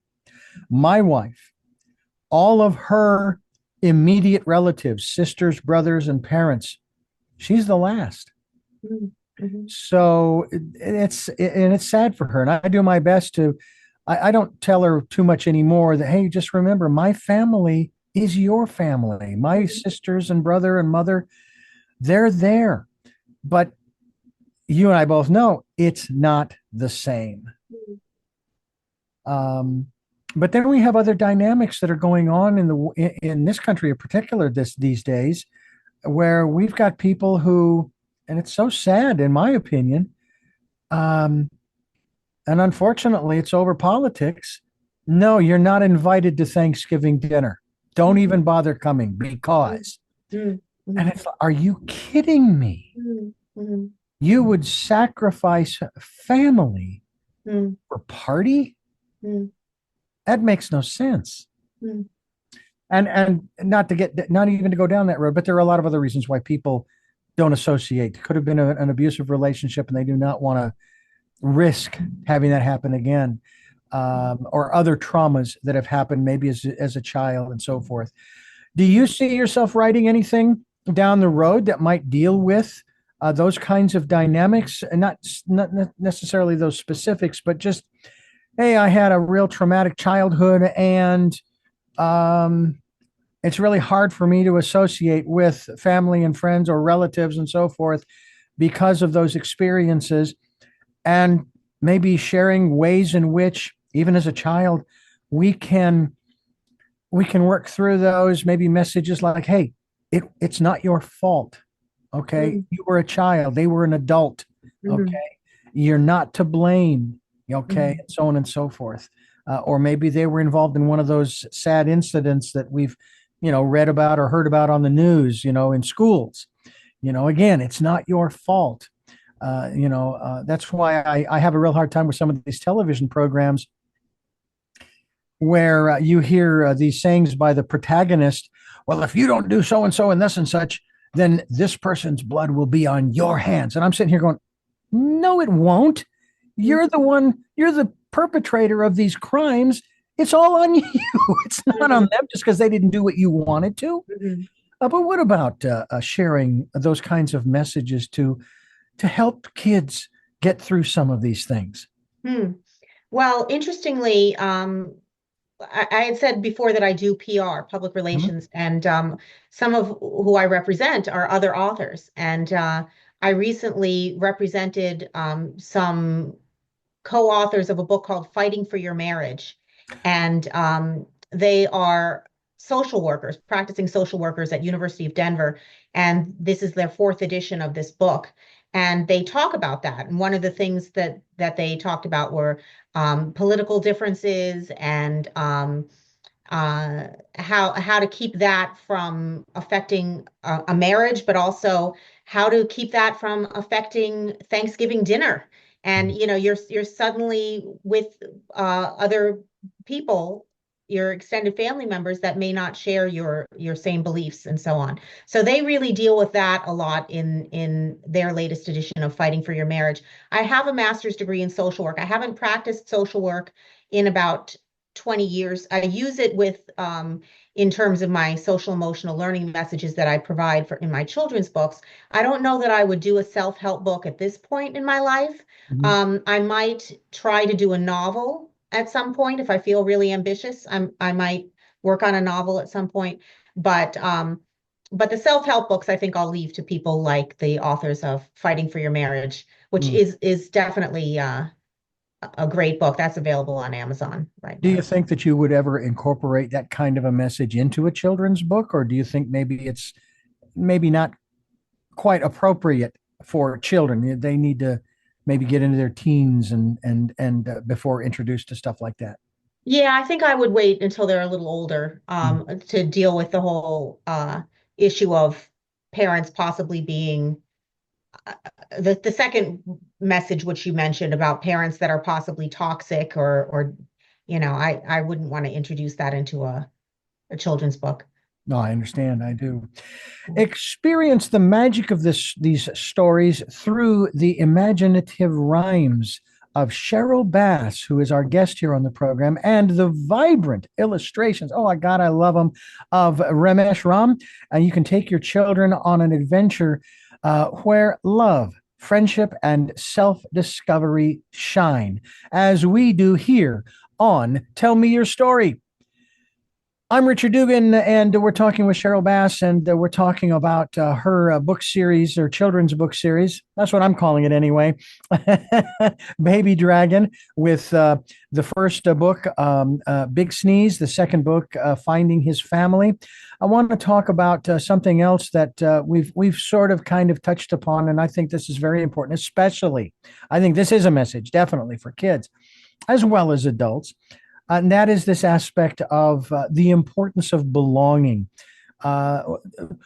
My wife, all of her immediate relatives, sisters, brothers, and parents, she's the last. mm, mhm, So it's sad for her, and I do my best to. I don't tell her too much anymore that hey, just remember, my family is your family. My mhm, sisters and brother and mother, they're there, but you and I both know it's not the same. mhm, Um, but then we have other dynamics that are going on in this country in particular these days, where we've got people who, and it's so sad in my opinion, um, and unfortunately it's over politics. No, you're not invited to Thanksgiving dinner. Don't mhm, even bother coming because, mm, and mhm, it's, are you kidding me? mm, mhm, You would sacrifice family mm, for party? mm, That makes no sense. mm, And not even to go down that road, but there are a lot of other reasons why people don't associate. Could have been an abusive relationship, and they do not want to risk having that happen again, or other traumas that have happened maybe as a child and so forth. Do you see yourself writing anything down the road that might deal with those kinds of dynamics, and not necessarily those specifics, but just hey, I had a real traumatic childhood, and um, it's really hard for me to associate with family and friends or relatives and so forth because of those experiences, and maybe sharing ways in which, even as a child, we can we can work through those, maybe messages like, hey, it's not your fault. Okay. Mm, You were a child, they were an adult. Okay. mhm, You're not to blame. Okay. mhm, And so on and so forth. Or maybe they were involved in one of those sad incidents that we've, read about or heard about on the news, in schools. Again, it's not your fault. That's why I have a real hard time with some of these television programs where you hear these sayings by the protagonist. Well, if you don't do so and so and this and such, then this person's blood will be on your hands. And I'm sitting here going, no, it won't. You're the one, you're the perpetrator of these crimes. It's all on you. It's not on mhm, them just because they didn't do what you wanted to. mhm. But what about sharing those kinds of messages to help kids get through some of these things? Hmm. Well, interestingly, I had said before that I do PR, public Mhm. relations, and some of who I represent are other authors. And I recently represented some co-authors of a book called Fighting for Your Marriage. And they are social workers, practicing social workers at University of Denver. And this is their fourth edition of this book. And they talk about that. And one of the things that they talked about were political differences and how to keep that from affecting a marriage, but also how to keep that from affecting Thanksgiving dinner. And you're suddenly with other people, your extended family members that may not share your same beliefs and so on. So they really deal with that a lot in their latest edition of Fighting for Your Marriage. I have a master's degree in social work. I haven't practiced social work in about 20 years. I use it with in terms of my social emotional learning messages that I provide for in my children's books. I don't know that I would do a self-help book at this point in my life. Mhm. I might try to do a novel at some point if I feel really ambitious. I might work on a novel at some point, but the self-help books I think I'll leave to people like the authors of Fighting for Your Marriage, which Mm. is definitely a great book that's available on Amazon right Do now. you think that you would ever incorporate that kind of a message into a children's book, or do you think maybe it's maybe not quite appropriate for children? They need to maybe get into their teens and before introduced to stuff like that. Yeah, I think I would wait until they're a little older Mm. to deal with the whole issue of parents possibly being the second message which you mentioned about parents that are possibly toxic or I wouldn't want to introduce that into a children's book. No, I understand. I do. Experience the magic of these stories through the imaginative rhymes of Cheryl Bass, who is our guest here on the program, and the vibrant illustrations. Oh my God, I love them, of Remesh Ram. And you can take your children on an adventure where love, friendship, and self-discovery shine, as we do here on Tell Me Your Story. I'm Richard Dugan, and we're talking with Cheryl Bass, and we're talking about her book series, or children's book series. That's what I'm calling it anyway. Baby Dragon, with the first book, Big Sneeze, the second book, Finding His Family. I want to talk about something else that we've sort of kind of touched upon, and I think this is very important, especially. I think this is a message definitely for kids as well as adults, and that is this aspect of the importance of belonging. Uh,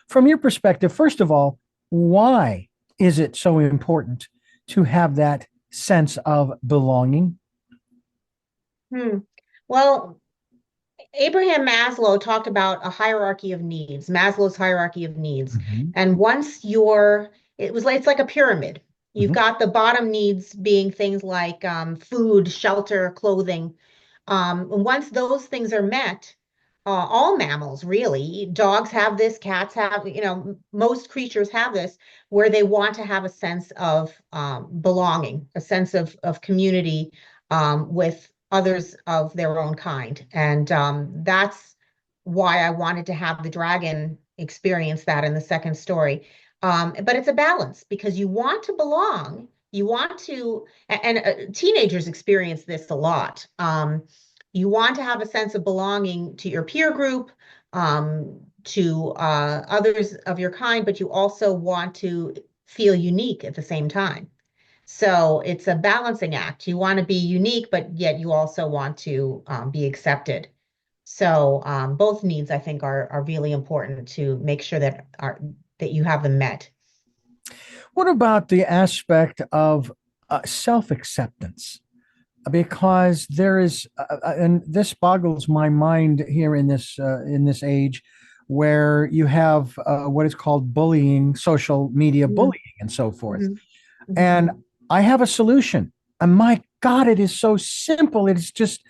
from your perspective, first of all, why is it so important to have that sense of belonging? Hmm. Well, Abraham Maslow talked about a hierarchy of needs, Maslow's hierarchy of needs. Mhm, And it's like a pyramid. You've mhm, got the bottom needs being things like food, shelter, clothing. And once those things are met, all mammals really, dogs have this, cats have, most creatures have this, where they want to have a sense of belonging, a sense of community with others of their own kind. And that's why I wanted to have the dragon experience that in the second story. But it's a balance because you want to belong. You want to, and teenagers experience this a lot. you want to have a sense of belonging to your peer group, to others of your kind, but you also want to feel unique at the same time. So it's a balancing act. You want to be unique, but yet you also want to be accepted. So both needs, I think, are really important to make sure that you have them met. What about the aspect of self-acceptance? Because there is, and this boggles my mind here in this age, where you have what is called bullying, social media Mhm, bullying, and so forth. mhm, mhm, And I have a solution. And my God, it is so simple. It's just,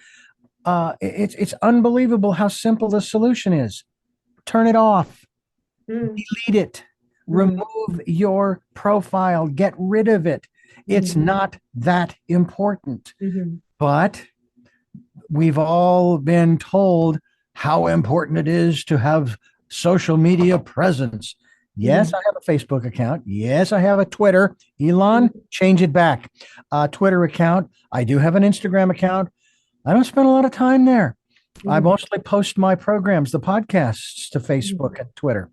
it's unbelievable how simple the solution is. Turn it off, mhm, delete it, mhm, remove your profile, get rid of it. It's mhm, not that important. mhm, But we've all been told how important it is to have social media presence. Yes, mhm, I have a Facebook account. Yes, I have a Twitter. Elon, mhm, change it back. Twitter account. I do have an Instagram account. I don't spend a lot of time there. I mhm, mostly post my programs, the podcasts, to mhm, Facebook and Twitter.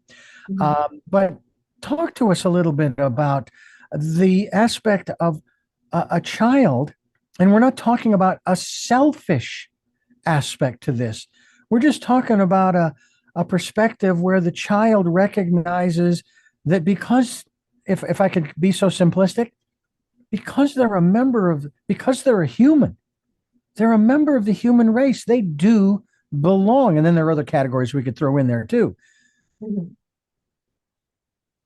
mhm. But talk to us a little bit about the aspect of a child, and we're not talking about a selfish aspect to this. We're just talking about a perspective where the child recognizes that because, if I could be so simplistic, because they're a human, they're a member of the human race, they do belong. And then there are other categories we could throw in there too. Mhm.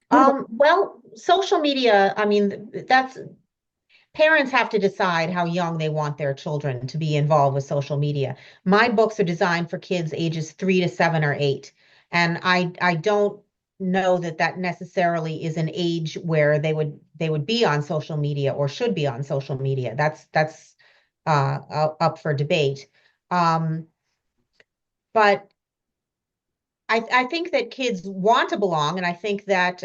What about, Well, social media, I mean, that's parents have to decide how young they want their children to be involved with social media. My books are designed for kids ages 3 to 7 or 8, and I don't know that that necessarily is an age where they would be on social media or should be on social media. That's up for debate. Um, but I think that kids want to belong, and I think that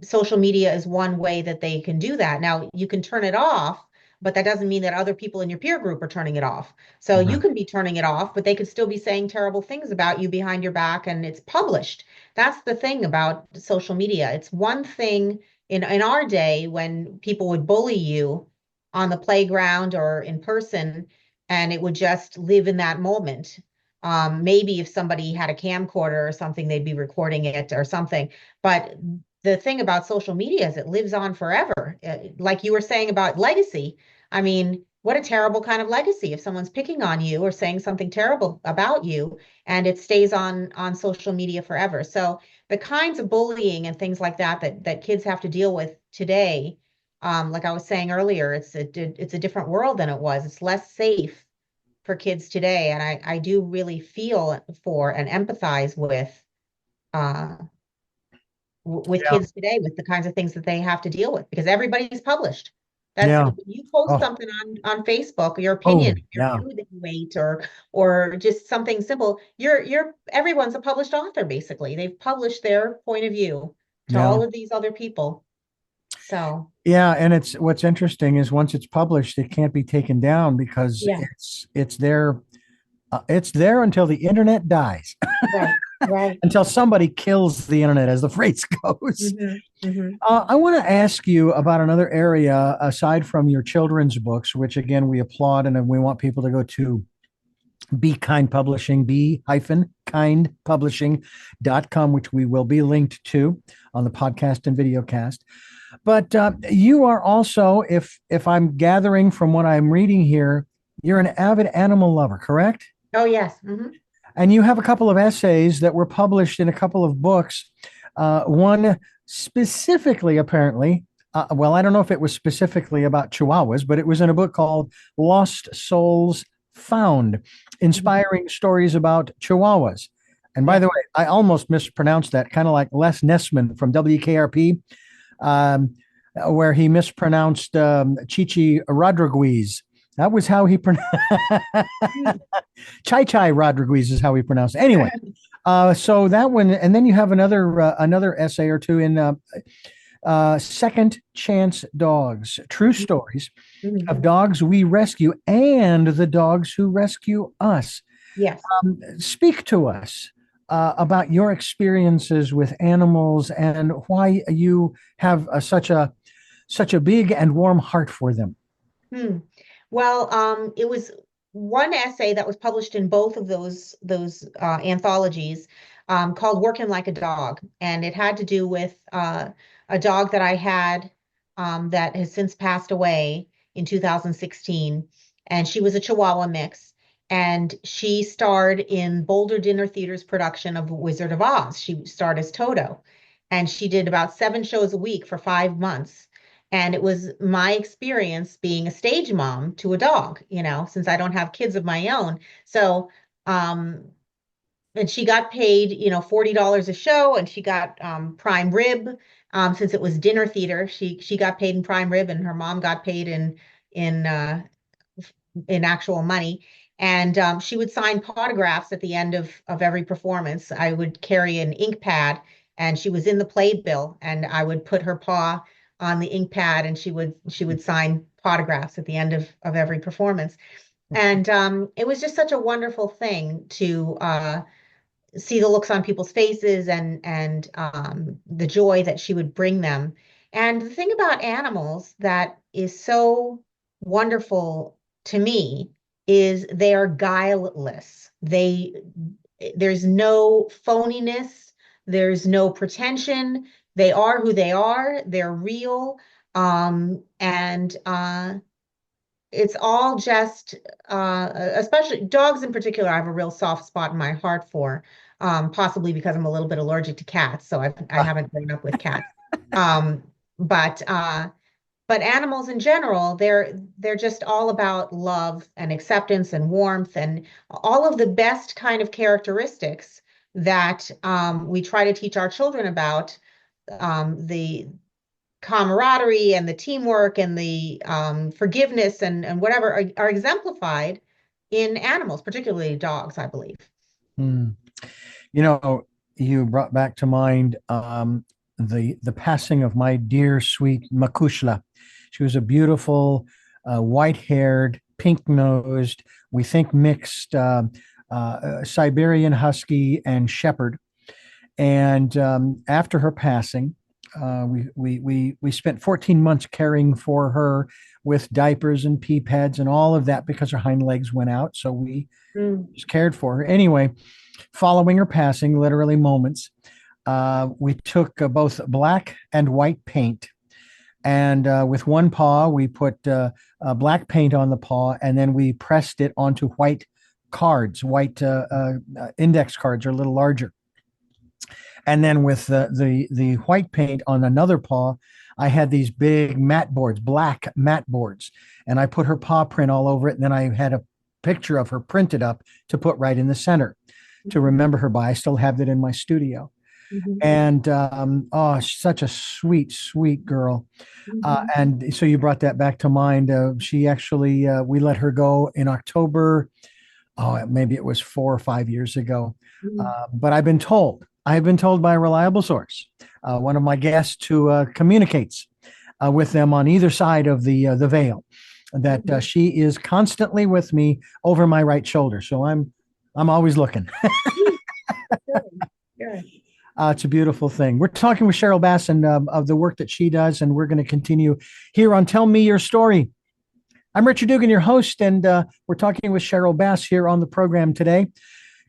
social media is one way that they can do that. Now, you can turn it off, but that doesn't mean that other people in your peer group are turning it off. So you right. can be turning it off, but they could still be saying terrible things about you behind your back, and it's published. That's the thing about social media. It's one thing in our day when people would bully you on the playground or in person, and it would just live in that moment. Maybe if somebody had a camcorder or something, they'd be recording it or something. But the thing about social media is it lives on forever. Like you were saying about legacy. I mean, what a terrible kind of legacy if someone's picking on you or saying something terrible about you and it stays on social media forever. So the kinds of bullying and things like that kids have to deal with today, like I was saying earlier, it's a different world than it was. It's less safe for kids today. And I do really feel for and empathize uh, with Yeah. kids today with the kinds of things that they have to deal with because everybody's published. That's Yeah. when you post Oh, something on Facebook, your oh, opinion, your yeah. food that you ate, or just something simple. You're everyone's a published author, basically. They've published their point of view to Yeah. all of these other people. So Yeah, and it's what's interesting is once it's published, it can't be taken down because yeah, it's there until the internet dies, right, right. until somebody kills the internet, as the phrase goes. Hmm. Hmm. I want to ask you about another area aside from your children's books, which again we applaud and we want people to go to Be Kind Publishing, be-kindpublishing.com, which we will be linked to on the podcast and video cast. But you are also, if I'm gathering from what I'm reading here, you're an avid animal lover, correct? Oh yes. Hmm. And you have a couple of essays that were published in a couple of books. One specifically, apparently, well, I don't know if it was specifically about Chihuahuas, but it was in a book called Lost Souls Found, Hmm. inspiring stories about Chihuahuas. And by Yes. the way, I almost mispronounced that, kind of like Les Nessman from WKRP, um, where he mispronounced Chichi Rodriguez. That was how he pronounced Chai Chai Rodriguez is how he pronounced it. Anyway, so that one, and then you have another essay or two in Second Chance Dogs, true stories Mhm. of dogs we rescue and the dogs who rescue us. Yes. Speak to us about your experiences with animals and why you have such a big and warm heart for them. Hmm. Well, it was one essay that was published in both of those anthologies, called "Working Like a Dog," and it had to do with a dog that I had, that has since passed away in 2016, and she was a Chihuahua mix, and she starred in Boulder Dinner Theater's production of Wizard of Oz. She starred as Toto, and she did about 7 shows a week for 5 months. And it was my experience being a stage mom to a dog, since I don't have kids of my own. So, um, and she got paid, $40 a show, and she got prime rib. Since it was dinner theater, she got paid in prime rib, and her mom got paid in uh, in actual money. And she would sign autographs at the end of every performance. I would carry an ink pad, and she was in the playbill, and I would put her paw on the ink pad, and she would sign autographs at the end of every performance. And it was just such a wonderful thing to see the looks on people's faces, and the joy that she would bring them. And the thing about animals that is so wonderful to me is they are guileless. There's no phoniness, there's no pretension. They are who they are. They're real. And it's all just, especially dogs in particular, I have a real soft spot in my heart for, possibly because I'm a little bit allergic to cats, so I haven't grown up with cats. Um, but but animals in general, they're just all about love and acceptance and warmth and all of the best kind of characteristics that we try to teach our children about, the camaraderie and the teamwork and the forgiveness and whatever are exemplified in animals, particularly dogs, I believe. Hmm. You know, you brought back to mind the passing of my dear sweet Makushla. She was a beautiful, white-haired, pink-nosed, we think mixed Siberian Husky and Shepherd. And after her passing, we spent 14 months caring for her with diapers and pee pads and all of that because her hind legs went out. So we Mm. just cared for her. Anyway, following her passing, literally moments, we took both black and white paint. And with one paw, we put black paint on the paw, and then we pressed it onto white cards, white index cards are a little larger. And then with the white paint on another paw, I had these big mat boards, black mat boards, and I put her paw print all over it. And then I had a picture of her printed up to put right in the center to remember her by. I still have it in my studio. Mhm. And oh, she's such a sweet, sweet girl. Mhm. And so you brought that back to mind. She actually, we let her go in October. Oh, maybe it was 4 or 5 years ago. Mhm. But I've been told by a reliable source, one of my guests who communicates with them on either side of the veil, that Mhm. she is constantly with me over my right shoulder. So I'm always looking. Mhm. Good. Good. It's a beautiful thing. We're talking with Sheryl Basson of the work that she does, and we're going to continue here on Tell Me Your Story. I'm Richard Dugan, your host, and we're talking with Sheryl Bass here on the program today.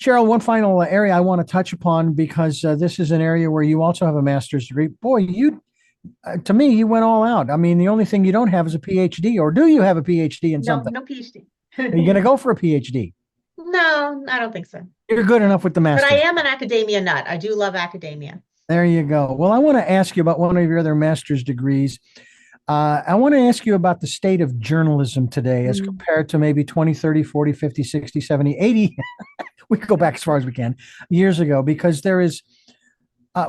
Sheryl, one final area I want to touch upon because this is an area where you also have a master's degree. Boy, to me, you went all out. I mean, the only thing you don't have is a PhD, or do you have a PhD in No, something? no PhD. Are you going to go for a PhD? No, I don't think so. You're good enough with the But I master's. am an academia nut. I do love academia. There you go. Well, I want to ask you about one of your other master's degrees. I want to ask you about the state of journalism today as Mm. compared to maybe 20, 30, 40, 50, 60, 70, 80. We could go back as far as we can years ago because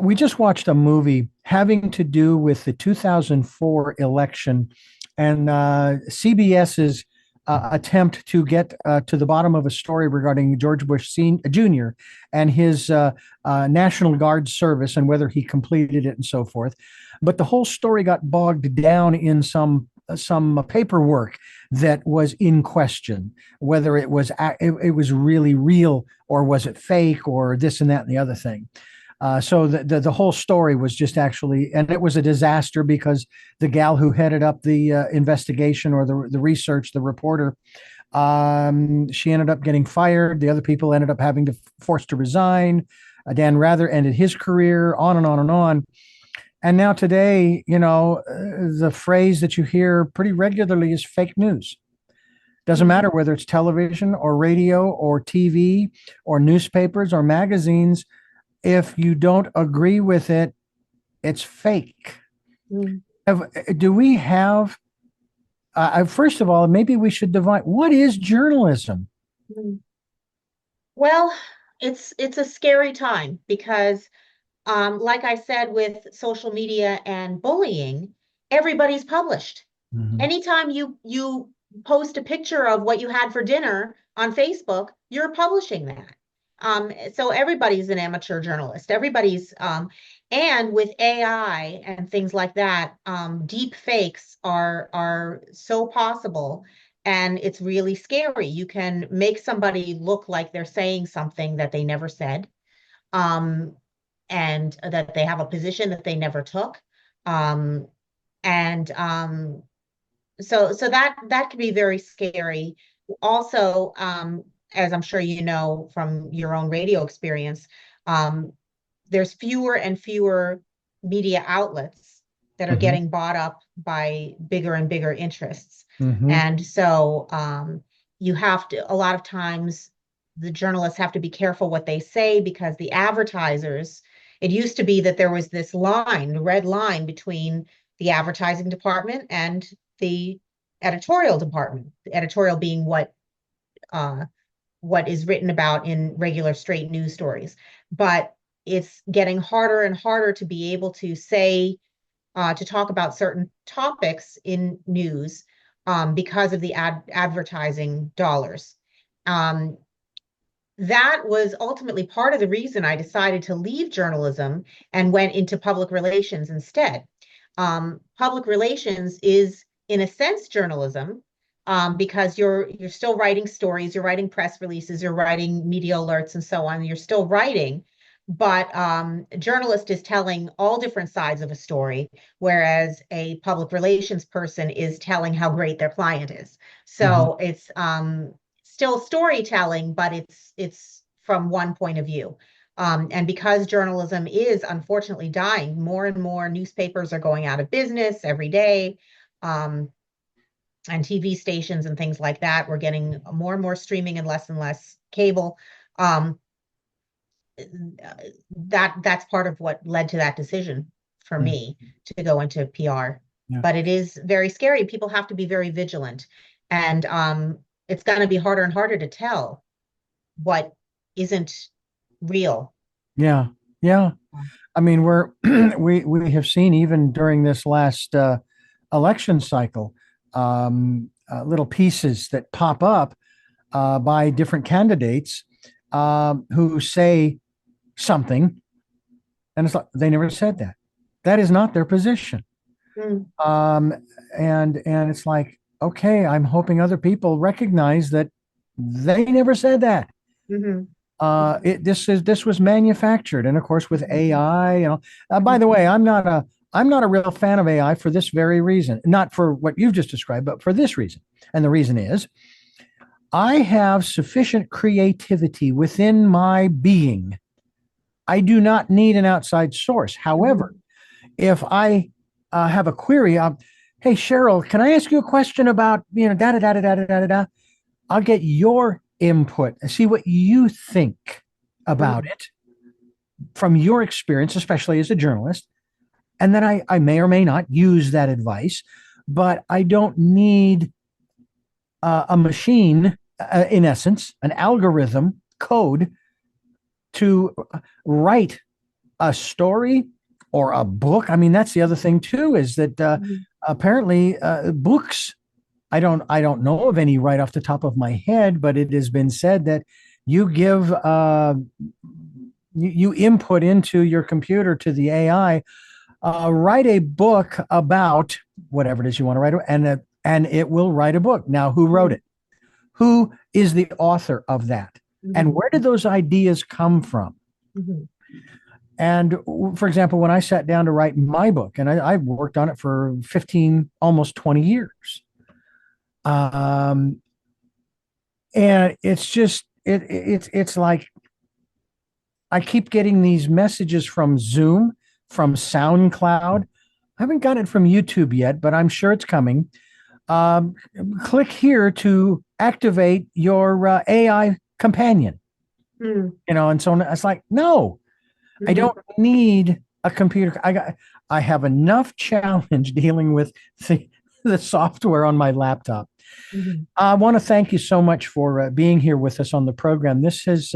we just watched a movie having to do with the 2004 election and CBS's attempt to get to the bottom of a story regarding George Bush Jr. and his National Guard service and whether he completed it and so forth. But the whole story got bogged down in some paperwork that was in question, whether it was really real or was it fake or this and that and the other thing. So the whole story was just actually, and it was a disaster because the gal who headed up the investigation or the research, the reporter, she ended up getting fired. The other people ended up having to forced to resign. Dan Rather ended his career, on and on and on. And now today, the phrase that you hear pretty regularly is fake news. Doesn't matter whether it's television or radio or TV or newspapers or magazines. If you don't agree with it, it's fake. Do we have, first of all, maybe we should define, what is journalism? Well, it's a scary time because like I said, with social media and bullying, everybody's published. Anytime you post a picture of what you had for dinner on Facebook, you're publishing that. So everybody's an amateur journalist. Everybody's, and with AI and things like that, deep fakes are so possible, and it's really scary. You can make somebody look like they're saying something that they never said. And that they have a position that they never took. So that can be very scary. Also, as I'm sure you know from your own radio experience, there's fewer and fewer media outlets that are getting bought up by bigger and bigger interests. And so you have to, a lot of times, the journalists have to be careful what they say because the advertisers, it used to be that there was this line, the red line between the advertising department and the editorial department, the editorial being what is written about in regular straight news stories. But it's getting harder and harder to be able to say, to talk about certain topics in news because of the advertising dollars. That was ultimately part of the reason I decided to leave journalism and went into public relations instead. Public relations is, in a sense, journalism, because you're still writing stories, you're writing press releases, you're writing media alerts and so on. You're still writing, but a journalist is telling all different sides of a story, whereas a public relations person is telling how great their client is. So it's still storytelling, but it's from one point of view. And because journalism is unfortunately dying, more and more newspapers are going out of business every day, and TV stations and things like that. We're getting more and more streaming and less cable. That's part of what led to that decision for me to go into PR. Yeah. But it is very scary. People have to be very vigilant, and it's going to be harder and harder to tell what isn't real. Yeah. I mean, we have seen even during this last election cycle, little pieces that pop up by different candidates who say something, and it's like they never said that. That is not their position. And it's like, okay, I'm hoping other people recognize that they never said that. This was manufactured, and of course with AI. By the way, I'm not a real fan of AI for this very reason. Not for what you've just described, but for this reason. And the reason is, I have sufficient creativity within my being. I do not need an outside source. However, if I have a query, hey, Sheryl, can I ask you a question about, da-da-da-da-da-da-da-da? I'll get your input and see what you think about it from your experience, especially as a journalist. And then I may or may not use that advice, but I don't need a machine, in essence, an algorithm code to write a story or a book. I mean, that's the other thing too, is that apparently books I don't know of any right off the top of my head, but it has been said that you give you input into your computer to the AI, write a book about whatever it is you want to write, and it will write a book. Now, who wrote Mhm. it? Who is the author of that? And Mhm. where did those ideas come from? Mhm. And for example, when I sat down to write my book, and I worked on it for 15, almost 20 years, um, and it's just it's like I keep getting these messages from Zoom, from SoundCloud. I haven't got it from YouTube yet, but I'm sure it's coming. Um, Click here to activate your AI companion. Mhm. And so it's like, no, I Mhm. don't need a computer. I have enough challenge dealing with the software on my laptop. Mhm. I want to thank you so much for being here with us on the program. This has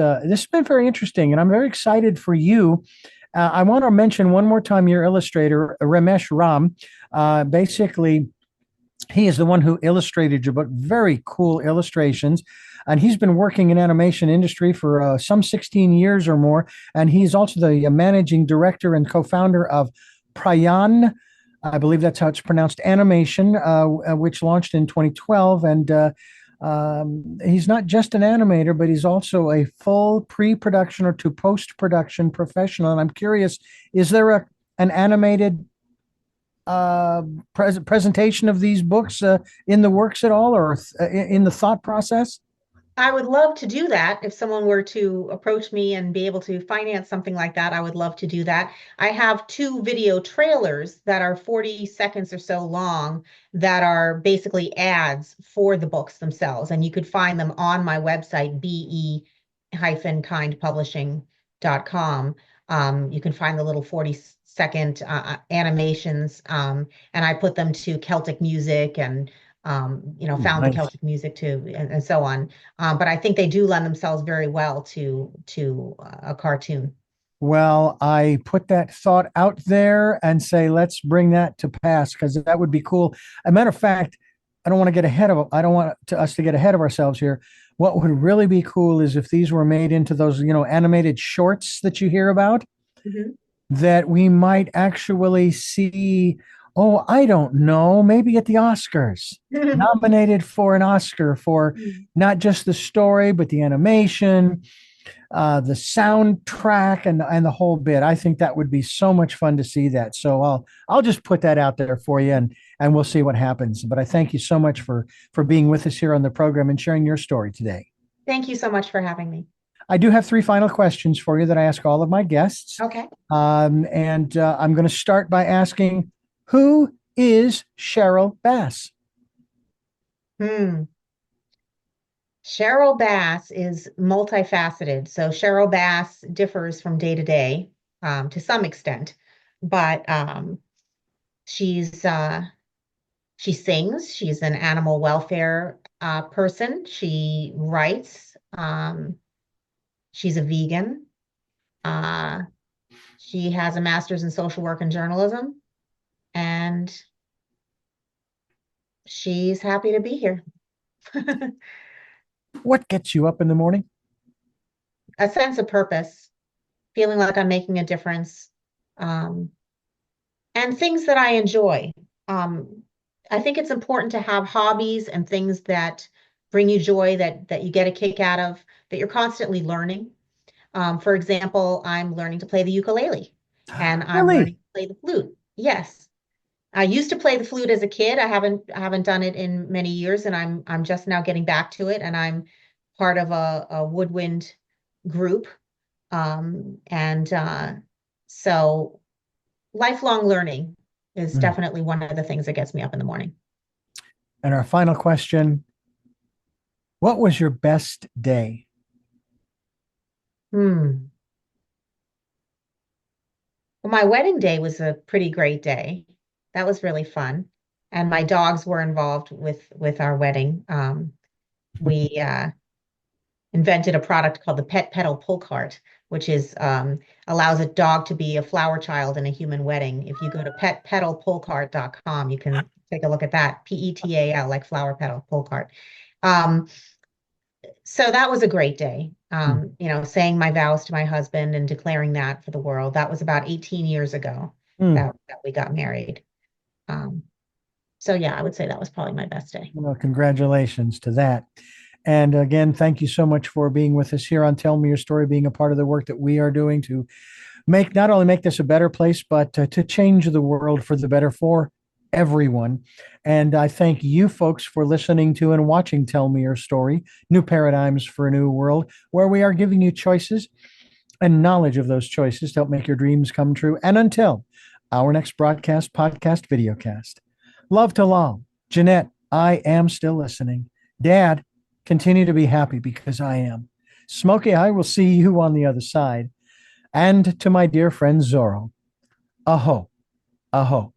been very interesting, and I'm very excited for you. I want to mention one more time your illustrator, Remesh Ram. Basically, he is the one who illustrated your book. Very cool illustrations. And he's been working in animation industry for some 16 years or more. And he's also the managing director and co-founder of Prayan. I believe that's how it's pronounced, animation, which launched in 2012. And he's not just an animator, but he's also a full pre-production or to post-production professional. And I'm curious, is there an animated uh, presentation of these books in the works at all, or in the thought process? I would love to do that. If someone were to approach me and be able to finance something like that, I would love to do that. I have two video trailers that are 40 seconds or so long that are basically ads for the books themselves. And you could find them on my website, be-kindpublishing.com. You can find the little 40-second animations, and I put them to Celtic music and found the Nice. Celtic music too, and so on. But I think they do lend themselves very well to a cartoon. Well, I put that thought out there and say, let's bring that to pass because that would be cool. As a matter of fact, I don't want us to get ahead of ourselves here. What would really be cool is if these were made into those, animated shorts that you hear about, Mhm. that we might actually see, oh, I don't know, maybe at the Oscars, nominated for an Oscar for not just the story, but the animation, the soundtrack, and the whole bit. I think that would be so much fun to see that. So I'll just put that out there for you, and we'll see what happens. But I thank you so much for being with us here on the program and sharing your story today. Thank you so much for having me. I do have three final questions for you that I ask all of my guests. Okay. And I'm going to start by asking, who is Sheryl Bass? Hmm. Cheryl Bass is multifaceted. So Cheryl Bass differs from day to day, to some extent, but she's she sings. She's an animal welfare person. She writes. She's a vegan. Uh, she has a master's in social work and journalism, and she's happy to be here. What gets you up in the morning? A sense of purpose, feeling like I'm making a difference, um, and things that I enjoy. Um, I think it's important to have hobbies and things that bring you joy, that you get a kick out of, that you're constantly learning. For example, I'm learning to play the ukulele and I'm learning Really? to play the flute. Yes. I used to play the flute as a kid. I haven't done it in many years, and I'm just now getting back to it. And I'm part of a woodwind group. And so lifelong learning is Mm. definitely one of the things that gets me up in the morning. And our final question, what was your best day? Hmm. Well, my wedding day was a pretty great day. That was really fun. And my dogs were involved with our wedding. We invented a product called the pet pedal pull cart, which is allows a dog to be a flower child in a human wedding. If you go to petpedalpullcart.com, you can take a look at that. Petal, like flower petal, pole cart. Um, so that was a great day. Mm. Saying my vows to my husband and declaring that for the world. That was about 18 years ago Mm. that we got married. Um, so yeah, I would say that was probably my best day. Well, congratulations to that. And again, thank you so much for being with us here on Tell Me Your Story, being a part of the work that we are doing to make not only make this a better place, but to change the world for the better for everyone. And I thank you folks for listening to and watching Tell Me Your Story, New Paradigms for a New World, where we are giving you choices and knowledge of those choices to help make your dreams come true. And until our next broadcast, podcast, videocast. Love to Lal. Jeanette, I am still listening. Dad, continue to be happy because I am. Smokey, I will see you on the other side. And to my dear friend Zorro, aho, aho.